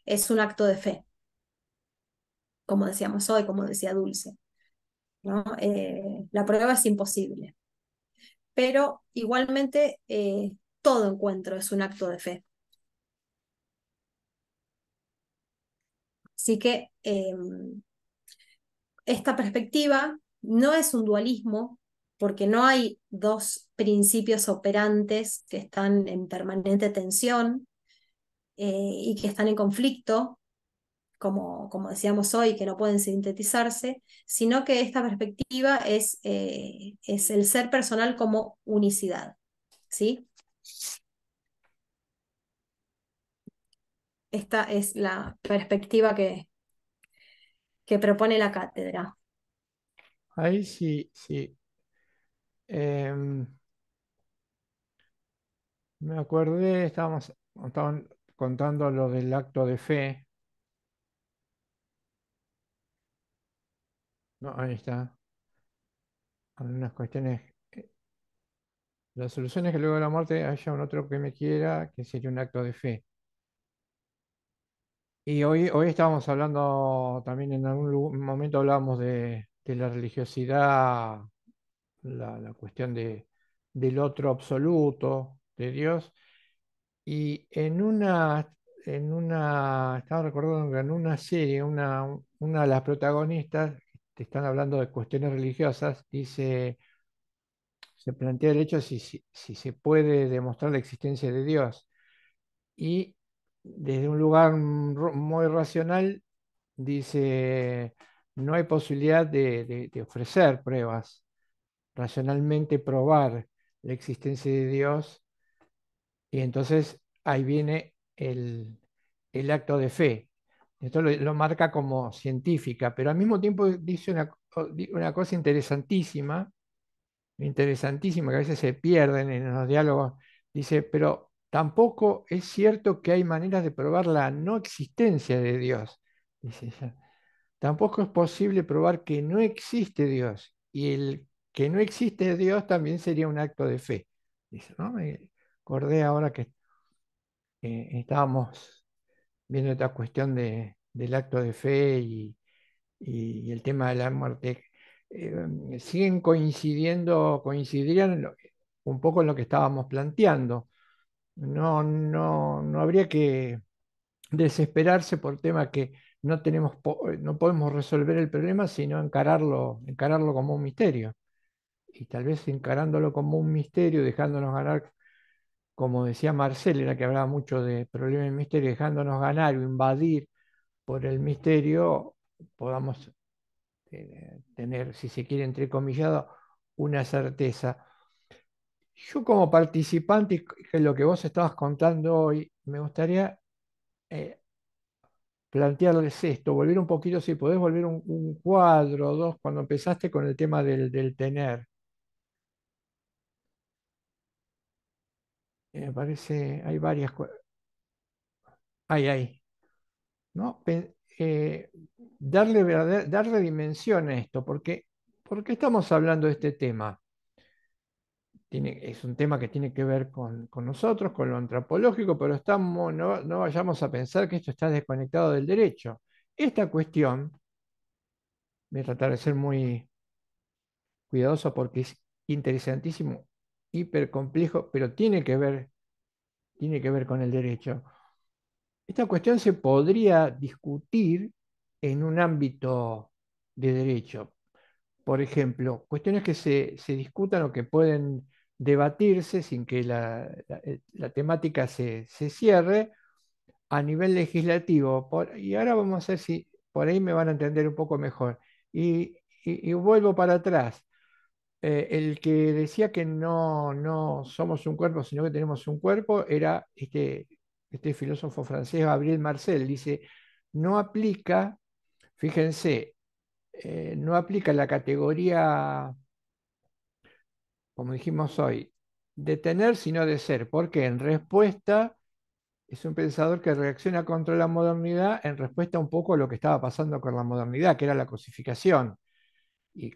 es un acto de fe, como decíamos hoy, como decía Dulce, ¿no? La prueba es imposible, pero igualmente todo encuentro es un acto de fe. Así que esta perspectiva no es un dualismo, porque no hay dos principios operantes que están en permanente tensión y que están en conflicto, como decíamos hoy, que no pueden sintetizarse, sino que esta perspectiva es el ser personal como unicidad, ¿sí? Esta es la perspectiva que propone la cátedra. Ahí sí, sí. Em, Me acordé, estaban contando lo del acto de fe. No, ahí está. Algunas cuestiones. La solución es que luego de la muerte haya un otro que me quiera, que sería un acto de fe. Y hoy estábamos hablando, también en algún momento hablábamos de la religiosidad, la cuestión del otro absoluto, de Dios. Y estaba recordando que en una serie, una de las protagonistas, te están hablando de cuestiones religiosas, se plantea el hecho de si se puede demostrar la existencia de Dios. Y desde un lugar muy racional, dice, no hay posibilidad de ofrecer pruebas, racionalmente probar la existencia de Dios, y entonces ahí viene el acto de fe. Esto lo marca como científica, pero al mismo tiempo dice una cosa interesantísima, que a veces se pierden en los diálogos. Dice, pero tampoco es cierto que hay maneras de probar la no existencia de Dios. Dice ella. Tampoco es posible probar que no existe Dios. Y el que no existe Dios también sería un acto de fe. Dice, ¿no? Me acordé ahora que estábamos viendo esta cuestión del acto de fe y el tema de la muerte. Siguen coincidirían un poco en lo que estábamos planteando. No habría que desesperarse por tema que no podemos resolver el problema, sino encararlo como un misterio. Y tal vez encarándolo como un misterio, dejándonos ganar, como decía Marcela, que hablaba mucho de problema y misterio, dejándonos ganar o invadir por el misterio, podamos tener, si se quiere, entrecomillado, una certeza. Yo como participante, que lo que vos estabas contando hoy, me gustaría eh, plantearles esto, volver un poquito, si podés volver un cuadro o dos, cuando empezaste con el tema del tener. Me parece, hay varias cosas. Hay, ¿no? Darle dimensión a esto, ¿por qué estamos hablando de este tema? Es un tema que tiene que ver con nosotros, con lo antropológico, pero no vayamos a pensar que esto está desconectado del derecho. Esta cuestión, voy a tratar de ser muy cuidadoso porque es interesantísimo, hiper complejo, pero tiene que ver con el derecho. Esta cuestión se podría discutir en un ámbito de derecho. Por ejemplo, cuestiones que se discutan o que pueden debatirse sin que la temática se cierre a nivel legislativo. Y ahora vamos a ver si por ahí me van a entender un poco mejor. Y vuelvo para atrás. El que decía que no somos un cuerpo, sino que tenemos un cuerpo, era este filósofo francés Gabriel Marcel. Dice, no aplica, fíjense, no aplica la categoría, como dijimos hoy, de tener, sino de ser, porque en respuesta es un pensador que reacciona contra la modernidad en respuesta un poco a lo que estaba pasando con la modernidad, que era la cosificación. Y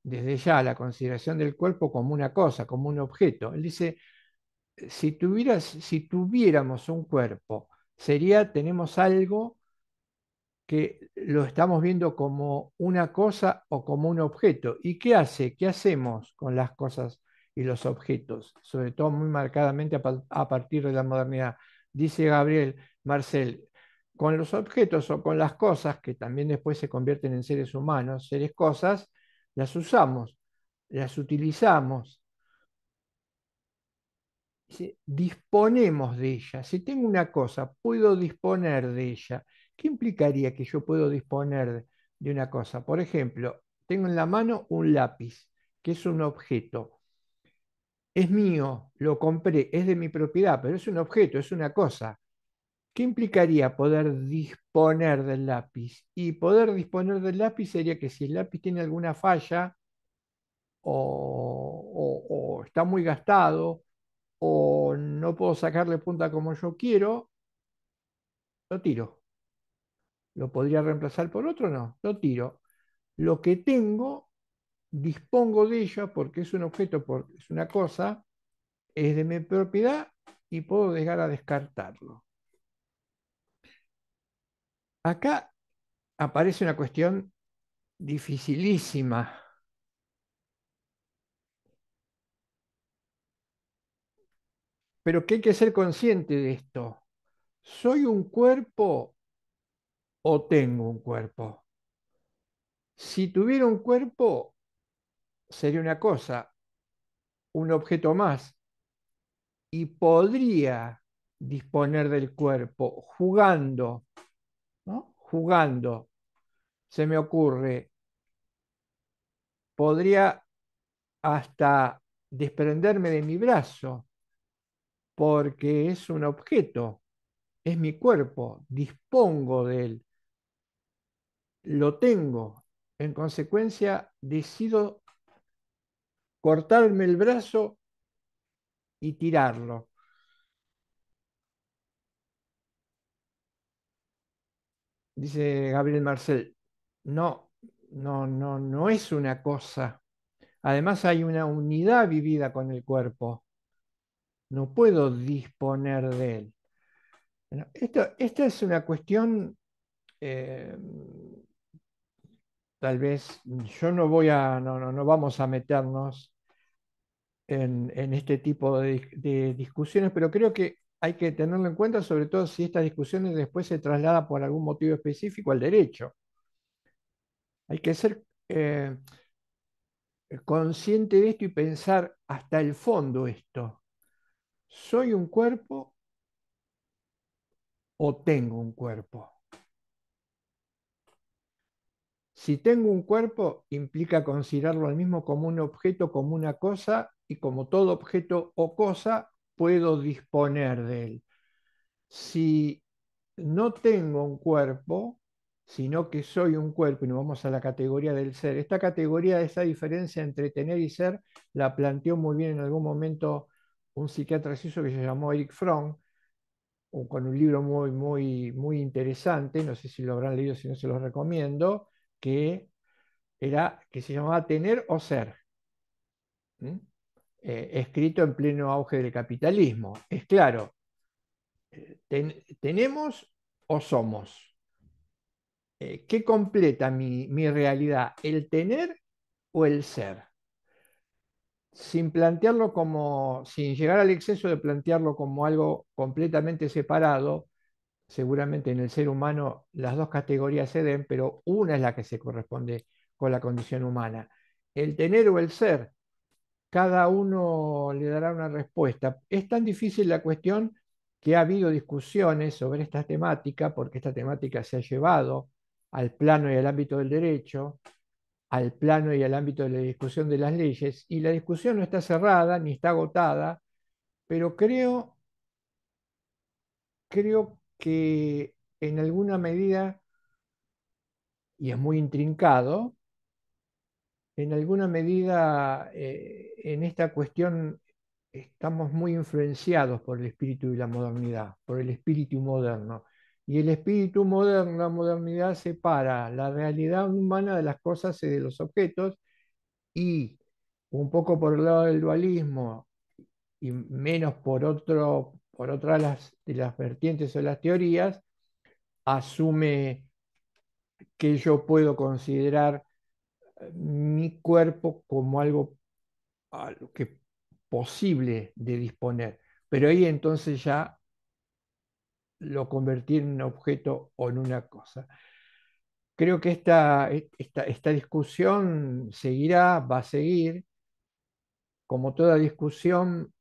desde ya la consideración del cuerpo como una cosa, como un objeto. Él dice, si tuviéramos un cuerpo, tenemos algo que lo estamos viendo como una cosa o como un objeto. ¿Y qué hace? ¿Qué hacemos con las cosas y los objetos? Sobre todo muy marcadamente a partir de la modernidad. Dice Gabriel Marcel, con los objetos o con las cosas, que también después se convierten en seres humanos, seres cosas, las usamos, las utilizamos, disponemos de ella. Si tengo una cosa, puedo disponer de ella. ¿Qué implicaría que yo puedo disponer de una cosa? Por ejemplo, tengo en la mano un lápiz, que es un objeto. Es mío, lo compré, es de mi propiedad, pero es un objeto, es una cosa. ¿Qué implicaría poder disponer del lápiz? Y poder disponer del lápiz sería que si el lápiz tiene alguna falla o está muy gastado o no puedo sacarle punta como yo quiero, lo tiro. ¿Lo podría reemplazar por otro? No, lo tiro. Lo que tengo, dispongo de ella porque es un objeto, porque es una cosa, es de mi propiedad y puedo llegar a descartarlo. Acá aparece una cuestión dificilísima, pero que hay que ser consciente de esto. ¿Soy un cuerpo o tengo un cuerpo? Si tuviera un cuerpo, sería una cosa, un objeto más, y podría disponer del cuerpo jugando, ¿no? Jugando. Se me ocurre, podría hasta desprenderme de mi brazo, porque es un objeto, es mi cuerpo, dispongo de él, lo tengo. En consecuencia, decido cortarme el brazo y tirarlo. Dice Gabriel Marcel, no, no es una cosa. Además hay una unidad vivida con el cuerpo. No puedo disponer de él. Bueno, esta es una cuestión, eh, tal vez yo no voy a, no vamos a meternos en este tipo de discusiones, pero creo que hay que tenerlo en cuenta, sobre todo si estas discusiones después se trasladan por algún motivo específico al derecho. Hay que ser consciente de esto y pensar hasta el fondo esto. ¿Soy un cuerpo o tengo un cuerpo? Si tengo un cuerpo, implica considerarlo al mismo como un objeto, como una cosa, y como todo objeto o cosa, puedo disponer de él. Si no tengo un cuerpo, sino que soy un cuerpo, y nos vamos a la categoría del ser. Esta categoría, esa diferencia entre tener y ser, la planteó muy bien en algún momento un psiquiatra suizo que se llamó Erich Fromm, con un libro muy interesante, no sé si lo habrán leído, si no se los recomiendo, que se llamaba Tener o Ser, escrito en pleno auge del capitalismo. Es claro, tenemos o somos. ¿Qué completa mi realidad? ¿El tener o el ser? Sin plantearlo como, sin llegar al exceso de plantearlo como algo completamente separado, seguramente en el ser humano las dos categorías se den, pero una es la que se corresponde con la condición humana. El tener o el ser, cada uno le dará una respuesta. Es tan difícil la cuestión que ha habido discusiones sobre esta temática, porque esta temática se ha llevado al plano y al ámbito del derecho, al plano y al ámbito de la discusión de las leyes, y la discusión no está cerrada ni está agotada, pero creo que en alguna medida, y es muy intrincado, en alguna medida en esta cuestión estamos muy influenciados por el espíritu de la modernidad, por el espíritu moderno. Y el espíritu moderno, la modernidad separa la realidad humana de las cosas y de los objetos, y un poco por el lado del dualismo y menos por otra de las vertientes o las teorías, asume que yo puedo considerar mi cuerpo como algo que posible de disponer. Pero ahí entonces ya lo convertir en un objeto o en una cosa. Creo que esta discusión seguirá, va a seguir. Como toda discusión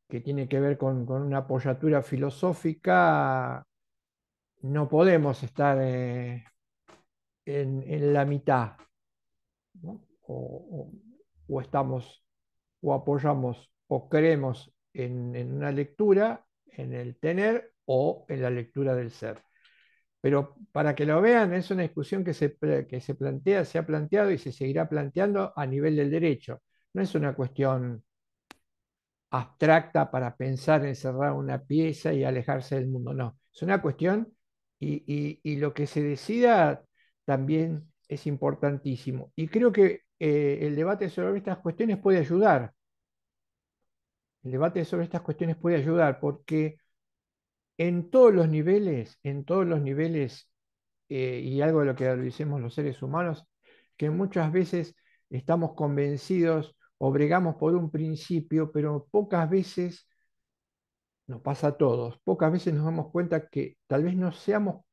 que tiene que ver con una apoyatura filosófica, no podemos estar en la mitad, ¿no? O estamos, o apoyamos, o creemos en una lectura, en el tener o en la lectura del ser. Pero para que lo vean, es una discusión que se plantea, se ha planteado y se seguirá planteando a nivel del derecho. No es una cuestión abstracta para pensar en cerrar una pieza y alejarse del mundo. No, es una cuestión y lo que se decida también es importantísimo. Y creo que el debate sobre estas cuestiones puede ayudar. El debate sobre estas cuestiones puede ayudar porque en todos los niveles, y algo de lo que decimos los seres humanos, que muchas veces estamos convencidos o bregamos por un principio, pero pocas veces nos pasa a todos. Pocas veces nos damos cuenta que tal vez no seamos,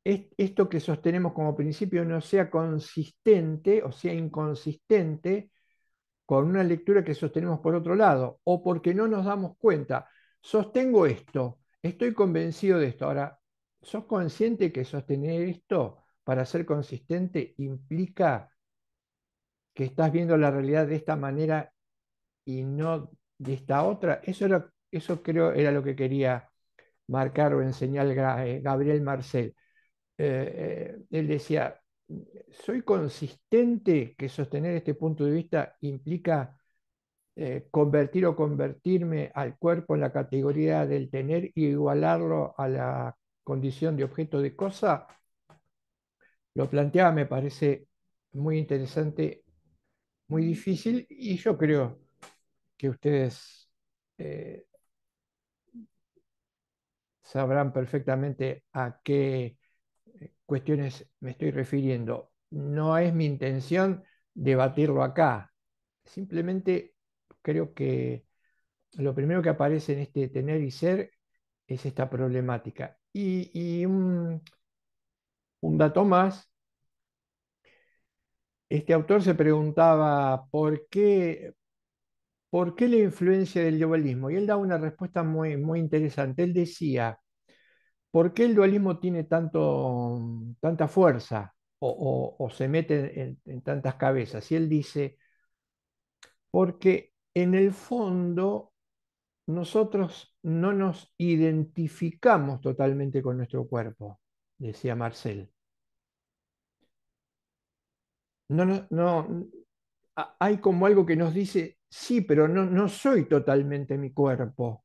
esto que sostenemos como principio no sea consistente o sea inconsistente con una lectura que sostenemos por otro lado, o porque no nos damos cuenta. Sostengo esto, estoy convencido de esto. Ahora, ¿sos consciente que sostener esto para ser consistente implica que estás viendo la realidad de esta manera y no de esta otra. Eso creo era lo que quería marcar o enseñar Gabriel Marcel. Él decía, soy consistente que sostener este punto de vista implica convertir o convertirme al cuerpo en la categoría del tener y igualarlo a la condición de objeto de cosa. Lo planteaba, me parece muy interesante, muy difícil, y yo creo que ustedes eh, sabrán perfectamente a qué cuestiones me estoy refiriendo. No es mi intención debatirlo acá. Simplemente creo que lo primero que aparece en este tener y ser es esta problemática. Y un dato más, este autor se preguntaba por qué la influencia del dualismo. Y él da una respuesta muy, muy interesante. Él decía, ¿por qué el dualismo tiene tanta fuerza o se mete en tantas cabezas? Y él dice, porque en el fondo nosotros no nos identificamos totalmente con nuestro cuerpo, decía Marcel. Hay como algo que nos dice, sí, pero no soy totalmente mi cuerpo.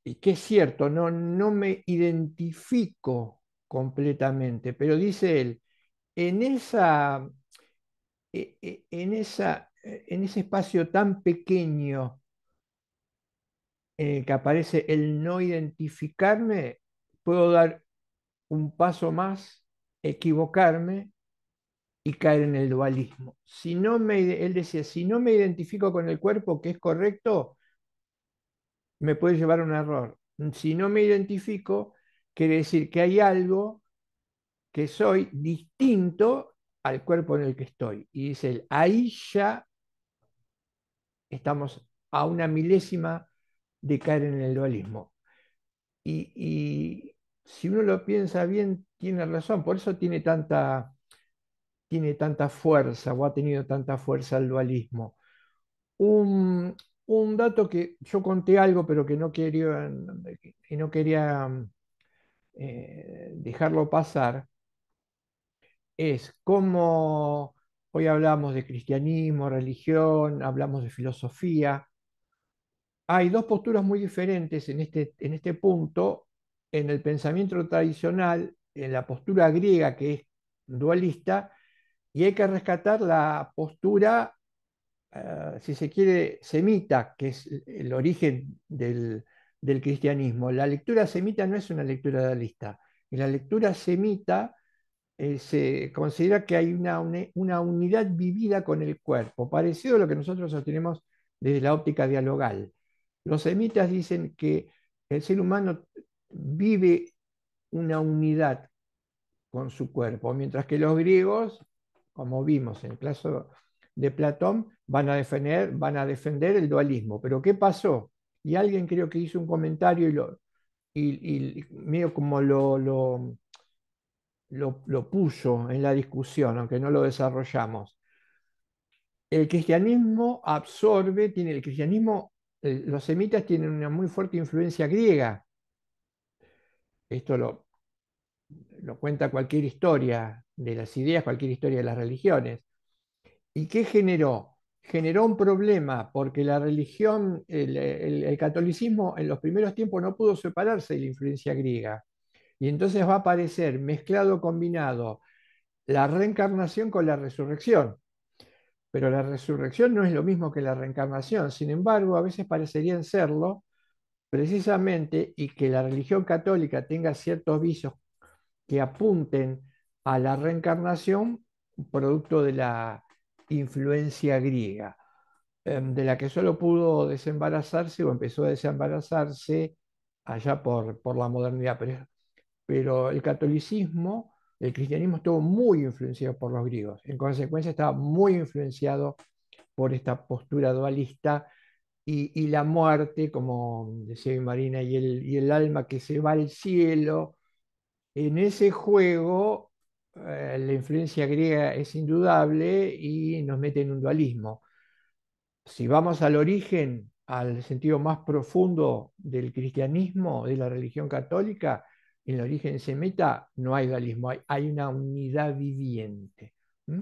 Y que es cierto, no me identifico completamente, pero dice él, en en ese espacio tan pequeño que aparece el no identificarme, puedo dar un paso más, equivocarme y caer en el dualismo. Él decía, si no me identifico con el cuerpo, que es correcto, me puede llevar a un error. Si no me identifico, quiere decir que hay algo que soy distinto al cuerpo en el que estoy. Y dice él, ahí ya estamos a una milésima de caer en el dualismo. Y si uno lo piensa bien, tiene razón, por eso tiene tanta fuerza o ha tenido tanta fuerza el dualismo. Un, un dato que yo conté algo, pero que no quería dejarlo pasar, es cómo hoy hablamos de cristianismo, religión, hablamos de filosofía. Hay dos posturas muy diferentes en este punto, en el pensamiento tradicional, en la postura griega que es dualista, y hay que rescatar la postura, si se quiere, semita, que es el origen del cristianismo. La lectura semita no es una lectura dualista. En la lectura semita se considera que hay una unidad vivida con el cuerpo, parecido a lo que nosotros sostenemos desde la óptica dialogal. Los semitas dicen que el ser humano vive una unidad con su cuerpo, mientras que los griegos, como vimos en el caso de Platón, van a defender el dualismo. Pero ¿qué pasó? Y alguien creo que hizo un comentario y medio como lo puso en la discusión, aunque no lo desarrollamos. El cristianismo los semitas tienen una muy fuerte influencia griega. Esto lo cuenta cualquier historia de las ideas, cualquier historia de las religiones. ¿Y qué generó? Generó un problema porque la religión, el catolicismo en los primeros tiempos no pudo separarse de la influencia griega. Y entonces va a aparecer mezclado, combinado, la reencarnación con la resurrección. Pero la resurrección no es lo mismo que la reencarnación. Sin embargo, a veces parecerían serlo precisamente, y que la religión católica tenga ciertos vicios que apunten a la reencarnación, producto de la influencia griega, de la que solo pudo desembarazarse o empezó a desembarazarse allá por la modernidad. Pero el cristianismo estuvo muy influenciado por los griegos. En consecuencia, estaba muy influenciado por esta postura dualista y la muerte, como decía Marina, y el alma que se va al cielo. En ese juego la influencia griega es indudable y nos mete en un dualismo. Si vamos al origen, al sentido más profundo del cristianismo, de la religión católica, en el origen semita no hay dualismo, hay una unidad viviente. ¿Mm?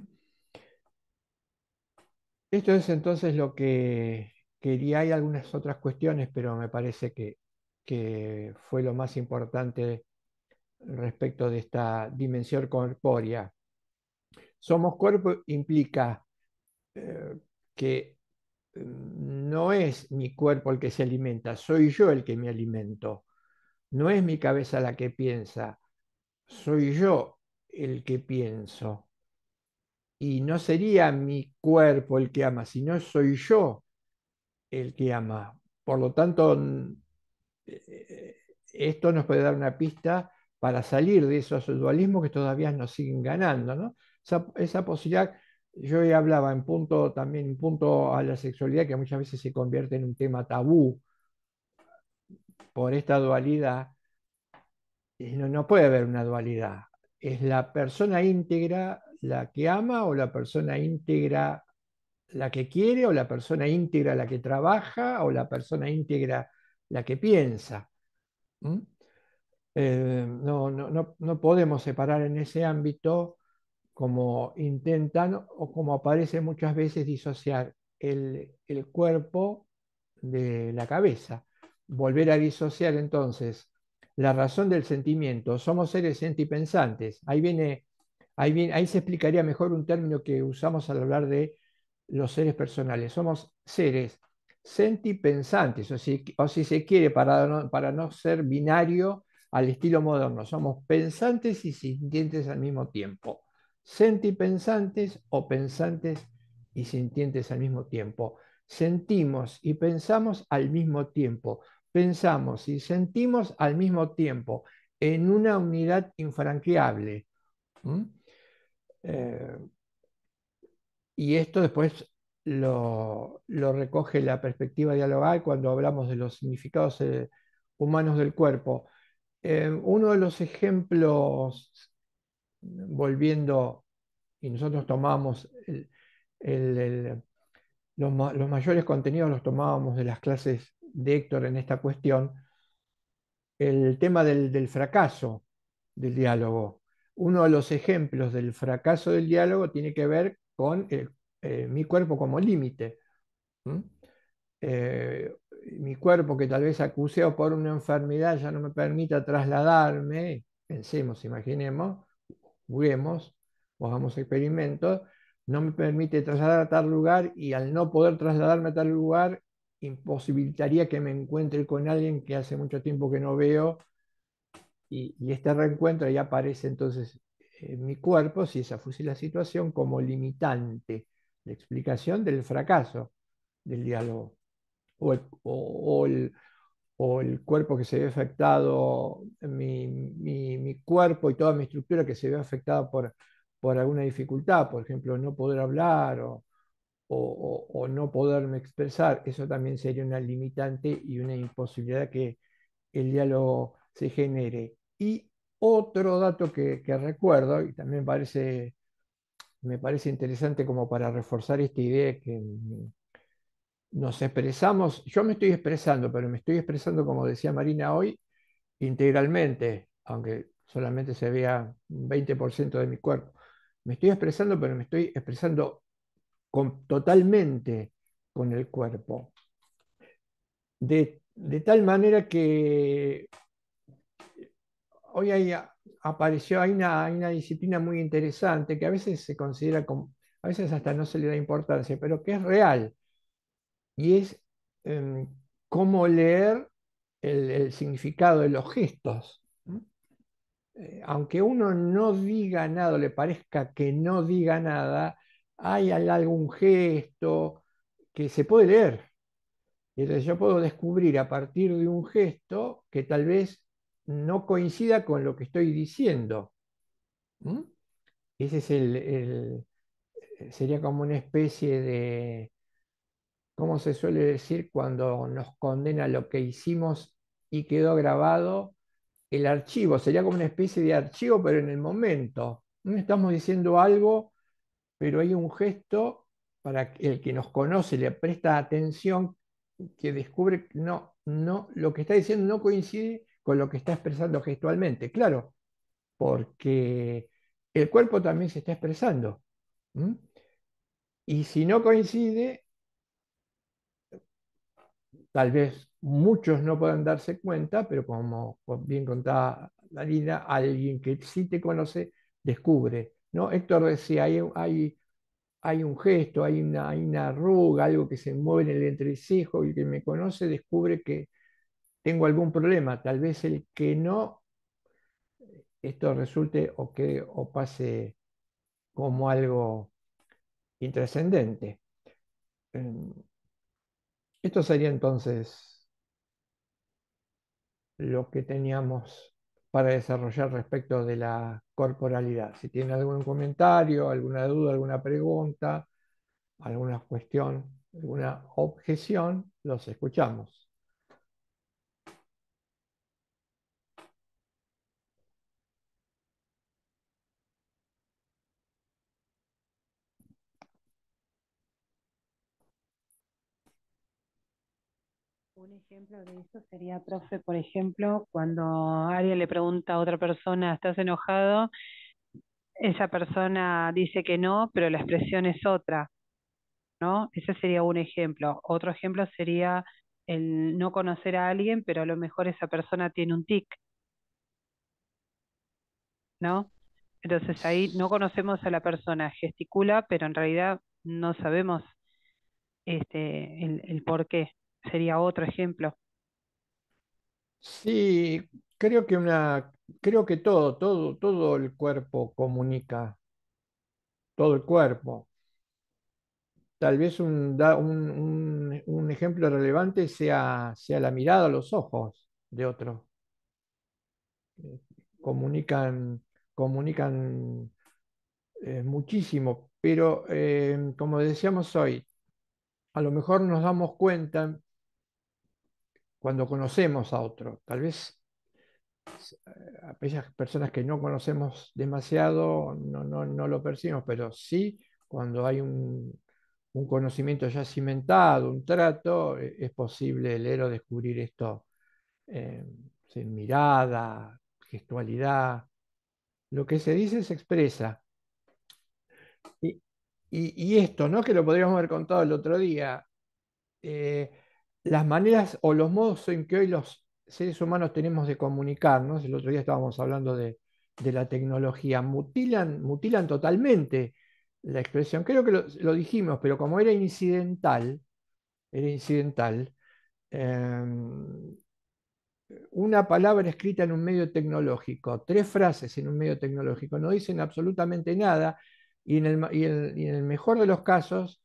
Esto es entonces lo que quería. Hay algunas otras cuestiones, pero me parece que fue lo más importante respecto de esta dimensión corpórea. Somos cuerpo implica que no es mi cuerpo el que se alimenta, soy yo el que me alimento. No es mi cabeza la que piensa, soy yo el que pienso. Y no sería mi cuerpo el que ama, sino soy yo el que ama. Por lo tanto, eh, esto nos puede dar una pista para salir de esos dualismos que todavía nos siguen ganando, ¿no? Esa posibilidad, yo ya hablaba en punto también, en punto a la sexualidad, que muchas veces se convierte en un tema tabú por esta dualidad. No, no puede haber una dualidad. ¿Es la persona íntegra la que ama o la persona íntegra la que quiere o la persona íntegra la que trabaja o la persona íntegra la que piensa? ¿Mm? No podemos separar en ese ámbito como intentan o como aparece muchas veces disociar el cuerpo de la cabeza. Volver a disociar entonces la razón del sentimiento. Somos seres sentipensantes. Ahí se explicaría mejor un término que usamos al hablar de los seres personales. Somos seres sentipensantes, o si se quiere, para no ser binario al estilo moderno. Somos pensantes y sintientes al mismo tiempo. Sentipensantes o pensantes y sintientes al mismo tiempo. Sentimos y pensamos al mismo tiempo. Pensamos y sentimos al mismo tiempo, en una unidad infranqueable. ¿Mm? Eh, y esto después lo recoge la perspectiva dialogal cuando hablamos de los significados humanos del cuerpo. Uno de los ejemplos, volviendo, y nosotros tomamos los mayores contenidos los tomábamos de las clases de Héctor en esta cuestión, el tema del fracaso del diálogo. Uno de los ejemplos del fracaso del diálogo tiene que ver con mi cuerpo como límite. ¿Mm? Eh, Mi cuerpo que tal vez acuciado por una enfermedad ya no me permita trasladarme, pensemos, imaginemos, juguemos o hagamos experimentos, no me permite trasladar a tal lugar y al no poder trasladarme a tal lugar, imposibilitaría que me encuentre con alguien que hace mucho tiempo que no veo y este reencuentro ya aparece entonces en mi cuerpo, si esa fuese la situación, como limitante, la explicación del fracaso del diálogo. O el cuerpo que se ve afectado, mi cuerpo y toda mi estructura que se ve afectada por alguna dificultad, por ejemplo, no poder hablar o no poderme expresar, eso también sería una limitante y una imposibilidad que el diálogo se genere. Y otro dato que recuerdo, y también me parece interesante como para reforzar esta idea que nos expresamos, yo me estoy expresando, pero me estoy expresando, como decía Marina hoy, integralmente, aunque solamente se vea un 20% de mi cuerpo. Me estoy expresando, pero me estoy expresando totalmente con el cuerpo. De tal manera que hoy hay una disciplina muy interesante que a veces se considera como, a veces hasta no se le da importancia, pero que es real, y es cómo leer el significado de los gestos. Aunque uno no diga nada, o le parezca que no diga nada, hay algún gesto que se puede leer. Y entonces yo puedo descubrir a partir de un gesto que tal vez no coincida con lo que estoy diciendo. ¿Mm? Ese es sería como una especie de, ¿cómo se suele decir cuando nos condena lo que hicimos y quedó grabado? El archivo, sería como una especie de archivo, pero en el momento. No estamos diciendo algo, pero hay un gesto para que el que nos conoce, le presta atención, que descubre que no, lo que está diciendo no coincide con lo que está expresando gestualmente. Claro, porque el cuerpo también se está expresando. ¿Mm? Y si no coincide, tal vez muchos no puedan darse cuenta, pero como bien contaba Marina, alguien que sí te conoce descubre, ¿no? Héctor decía, hay un gesto, hay una arruga, algo que se mueve en el entrecejo, y el que me conoce descubre que tengo algún problema. Tal vez el que no, esto resulte o pase como algo intrascendente. Esto sería entonces lo que teníamos para desarrollar respecto de la corporalidad. Si tienen algún comentario, alguna duda, alguna pregunta, alguna cuestión, alguna objeción, los escuchamos. Un ejemplo de eso sería, profe, por ejemplo, cuando alguien le pregunta a otra persona, ¿estás enojado? Esa persona dice que no, pero la expresión es otra, ¿no? Ese sería un ejemplo. Otro ejemplo sería el no conocer a alguien, pero a lo mejor esa persona tiene un tic, ¿no? Entonces ahí no conocemos a la persona, gesticula, pero en realidad no sabemos el por qué. Sería otro ejemplo. Sí, creo que todo el cuerpo comunica, todo el cuerpo. Tal vez un ejemplo relevante sea la mirada a los ojos de otro. Eh, Comunican, comunican muchísimo, pero como decíamos hoy, a lo mejor nos damos cuenta cuando conocemos a otro. Tal vez aquellas personas que no conocemos demasiado no lo percibimos, pero sí cuando hay un conocimiento ya cimentado, un trato, es posible leer o descubrir esto eh, sin mirada, gestualidad. Lo que se dice se expresa. Y, y esto, ¿no? Que lo podríamos haber contado el otro día, eh, las maneras o los modos en que hoy los seres humanos tenemos de comunicarnos, el otro día estábamos hablando de la tecnología, mutilan totalmente la expresión. Creo que lo dijimos, pero como era incidental, eh, una palabra escrita en un medio tecnológico, tres frases en un medio tecnológico, no dicen absolutamente nada y y en el mejor de los casos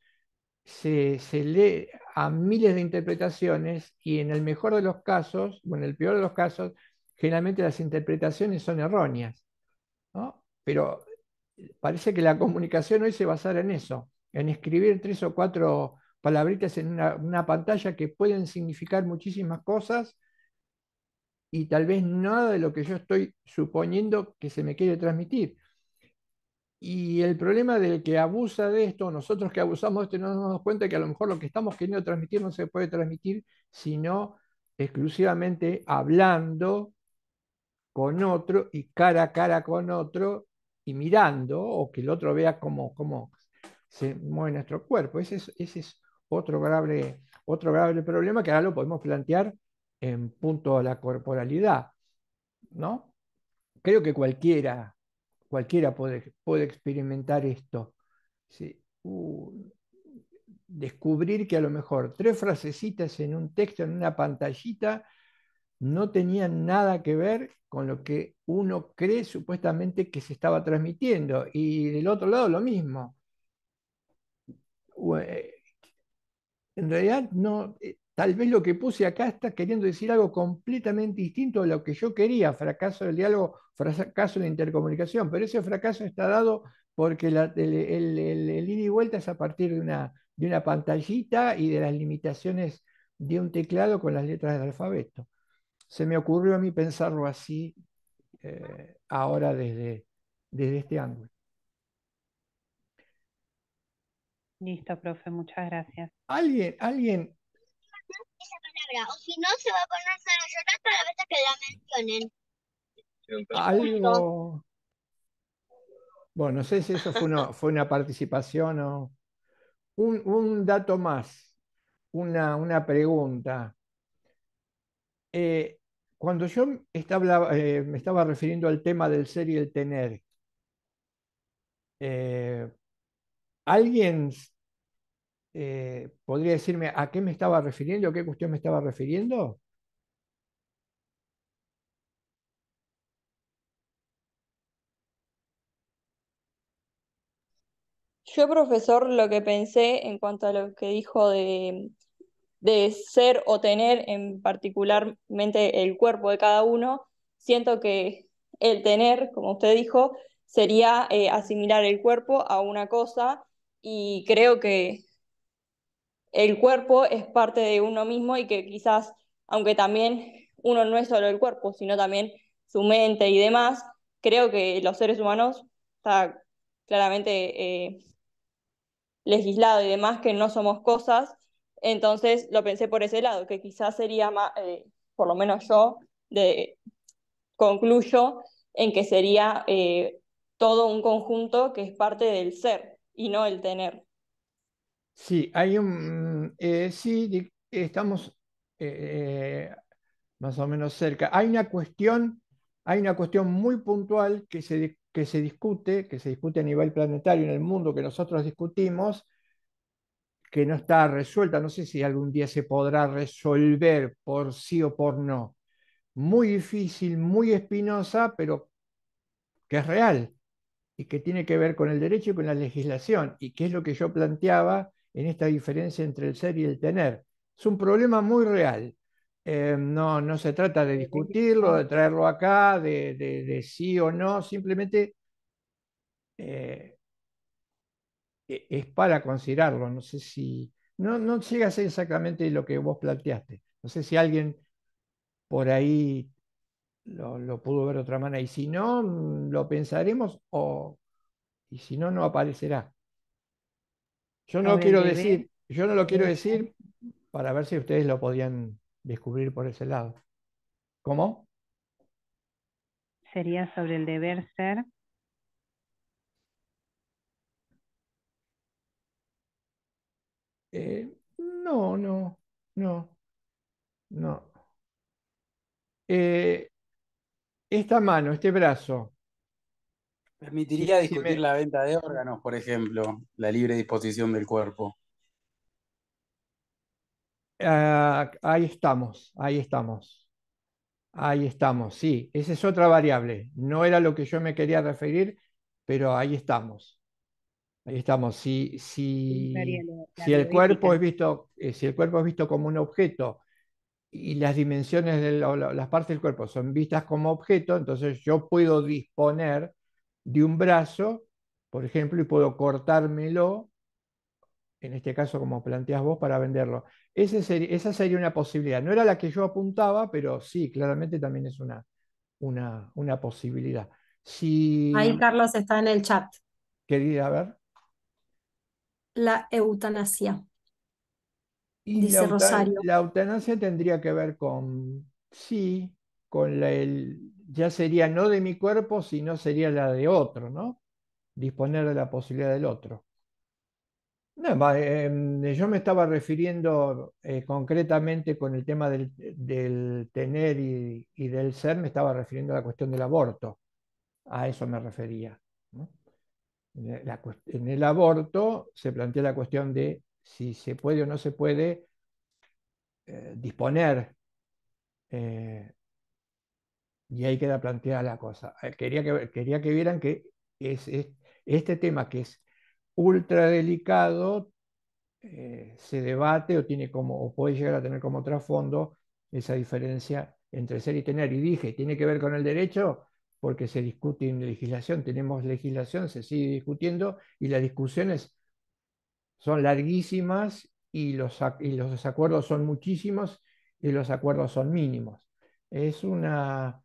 se lee a miles de interpretaciones y en el mejor de los casos, o en el peor de los casos, generalmente las interpretaciones son erróneas, ¿no? Pero parece que la comunicación hoy se basara en eso, en escribir tres o cuatro palabritas en una pantalla que pueden significar muchísimas cosas y tal vez nada de lo que yo estoy suponiendo que se me quiere transmitir. Y el problema del que abusa de esto, nosotros que abusamos de esto, no nos damos cuenta que a lo mejor lo que estamos queriendo transmitir no se puede transmitir sino exclusivamente hablando con otro y cara a cara con otro y mirando o que el otro vea cómo se mueve nuestro cuerpo. Ese es otro grave problema que ahora lo podemos plantear en punto a la corporalidad, ¿no? Creo que cualquiera puede experimentar esto. Sí. Descubrir que a lo mejor tres frasecitas en un texto, en una pantallita, no tenían nada que ver con lo que uno cree supuestamente que se estaba transmitiendo. Y del otro lado lo mismo. En realidad, no, tal vez lo que puse acá está queriendo decir algo completamente distinto a lo que yo quería, fracaso del diálogo, fracaso de la intercomunicación, pero ese fracaso está dado porque el ida y vuelta es a partir de una pantallita y de las limitaciones de un teclado con las letras del alfabeto. Se me ocurrió a mí pensarlo así ahora desde este ángulo. Listo, profe, muchas gracias. ¿Alguien, esa palabra, o si no se va a poner a llorar cada vez que la mencionen. algo, bueno, no sé si eso fue una participación o un dato más, una pregunta. Cuando yo me estaba refiriendo al tema del ser y el tener, eh, ¿alguien podría decirme a qué me estaba refiriendo, a qué cuestión me estaba refiriendo? Yo, profesor, lo que pensé en cuanto a lo que dijo de ser o tener en particularmente el cuerpo de cada uno, siento que el tener, como usted dijo, sería asimilar el cuerpo a una cosa y creo que el cuerpo es parte de uno mismo y que quizás, aunque también uno no es solo el cuerpo, sino también su mente y demás, creo que los seres humanos está claramente legislado y demás que no somos cosas, entonces lo pensé por ese lado, que quizás sería más, por lo menos yo, concluyo en que sería todo un conjunto que es parte del ser y no el tener. Sí, estamos más o menos cerca. Hay una cuestión muy puntual que se discute a nivel planetario en el mundo, que nosotros discutimos, que no está resuelta. No sé si algún día se podrá resolver por sí o por no. Muy difícil, muy espinosa, pero que es real y que tiene que ver con el derecho y con la legislación, y que es lo que yo planteaba en esta diferencia entre el ser y el tener. Es un problema muy real. No se trata de discutirlo, de traerlo acá, de sí o no, simplemente eh, es para considerarlo. No sé si, no llega a ser exactamente lo que vos planteaste. No sé si alguien por ahí lo pudo ver de otra manera, y si no, lo pensaremos, y si no, no aparecerá. Sobre el deber Yo no lo quiero ser, decir para ver si ustedes lo podían descubrir por ese lado. ¿Cómo? sería sobre el deber ser. No, no, no, no. Eh, esta mano, este brazo, Permitiría si discutir la venta de órganos, por ejemplo, la libre disposición del cuerpo. ahí estamos, ahí estamos, ahí estamos, sí, esa es otra variable. No era lo que yo me quería referir, pero ahí estamos. Ahí estamos. Estaría la Si el cuerpo bioética. es visto, si el cuerpo es visto como un objeto y las dimensiones las partes del cuerpo son vistas como objeto, entonces yo puedo disponer de un brazo, por ejemplo, y puedo cortármelo, en este caso como planteas vos, para venderlo. Esa sería una posibilidad. No era la que yo apuntaba, pero sí, claramente también es una posibilidad. Ahí Si Carlos está en el chat. quería ver. La eutanasia, Y dice Rosario. la eutanasia tendría que ver con, sí, con ya sería no de mi cuerpo, sino sería la de otro, ¿no? Disponer de la posibilidad del otro. No, yo me estaba refiriendo concretamente con el tema del tener y del ser, me estaba refiriendo a la cuestión del aborto. A eso me refería, ¿no? En el aborto se plantea la cuestión de si se puede o no se puede disponer, eh, y ahí queda planteada la cosa. Quería que vieran que este tema, que es ultra delicado, se debate o tiene o puede llegar a tener como trasfondo esa diferencia entre ser y tener. Y dije, tiene que ver con el derecho porque se discute en legislación, tenemos legislación, se sigue discutiendo y las discusiones son larguísimas y los desacuerdos son muchísimos y los acuerdos son mínimos. Es una,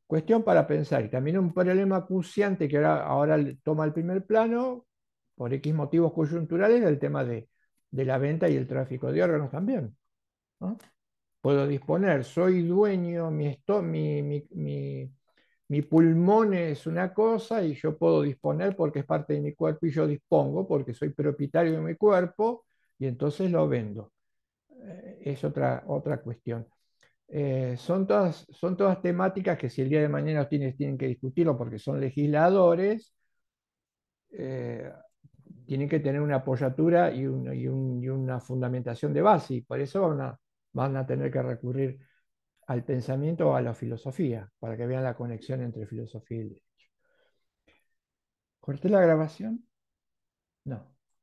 Cuestión para pensar. Y también un problema acuciante que ahora toma el primer plano, por X motivos coyunturales, el tema de la venta y el tráfico de órganos también, ¿no? Puedo disponer, soy dueño, mi pulmón es una cosa y yo puedo disponer porque es parte de mi cuerpo y yo dispongo porque soy propietario de mi cuerpo y entonces lo vendo. Es otra cuestión. Son todas temáticas que si el día de mañana tienen que discutirlo porque son legisladores, eh, tienen que tener una apoyatura y una fundamentación de base, y por eso van a tener que recurrir al pensamiento o a la filosofía, para que vean la conexión entre filosofía y derecho. ¿Corté la grabación? No.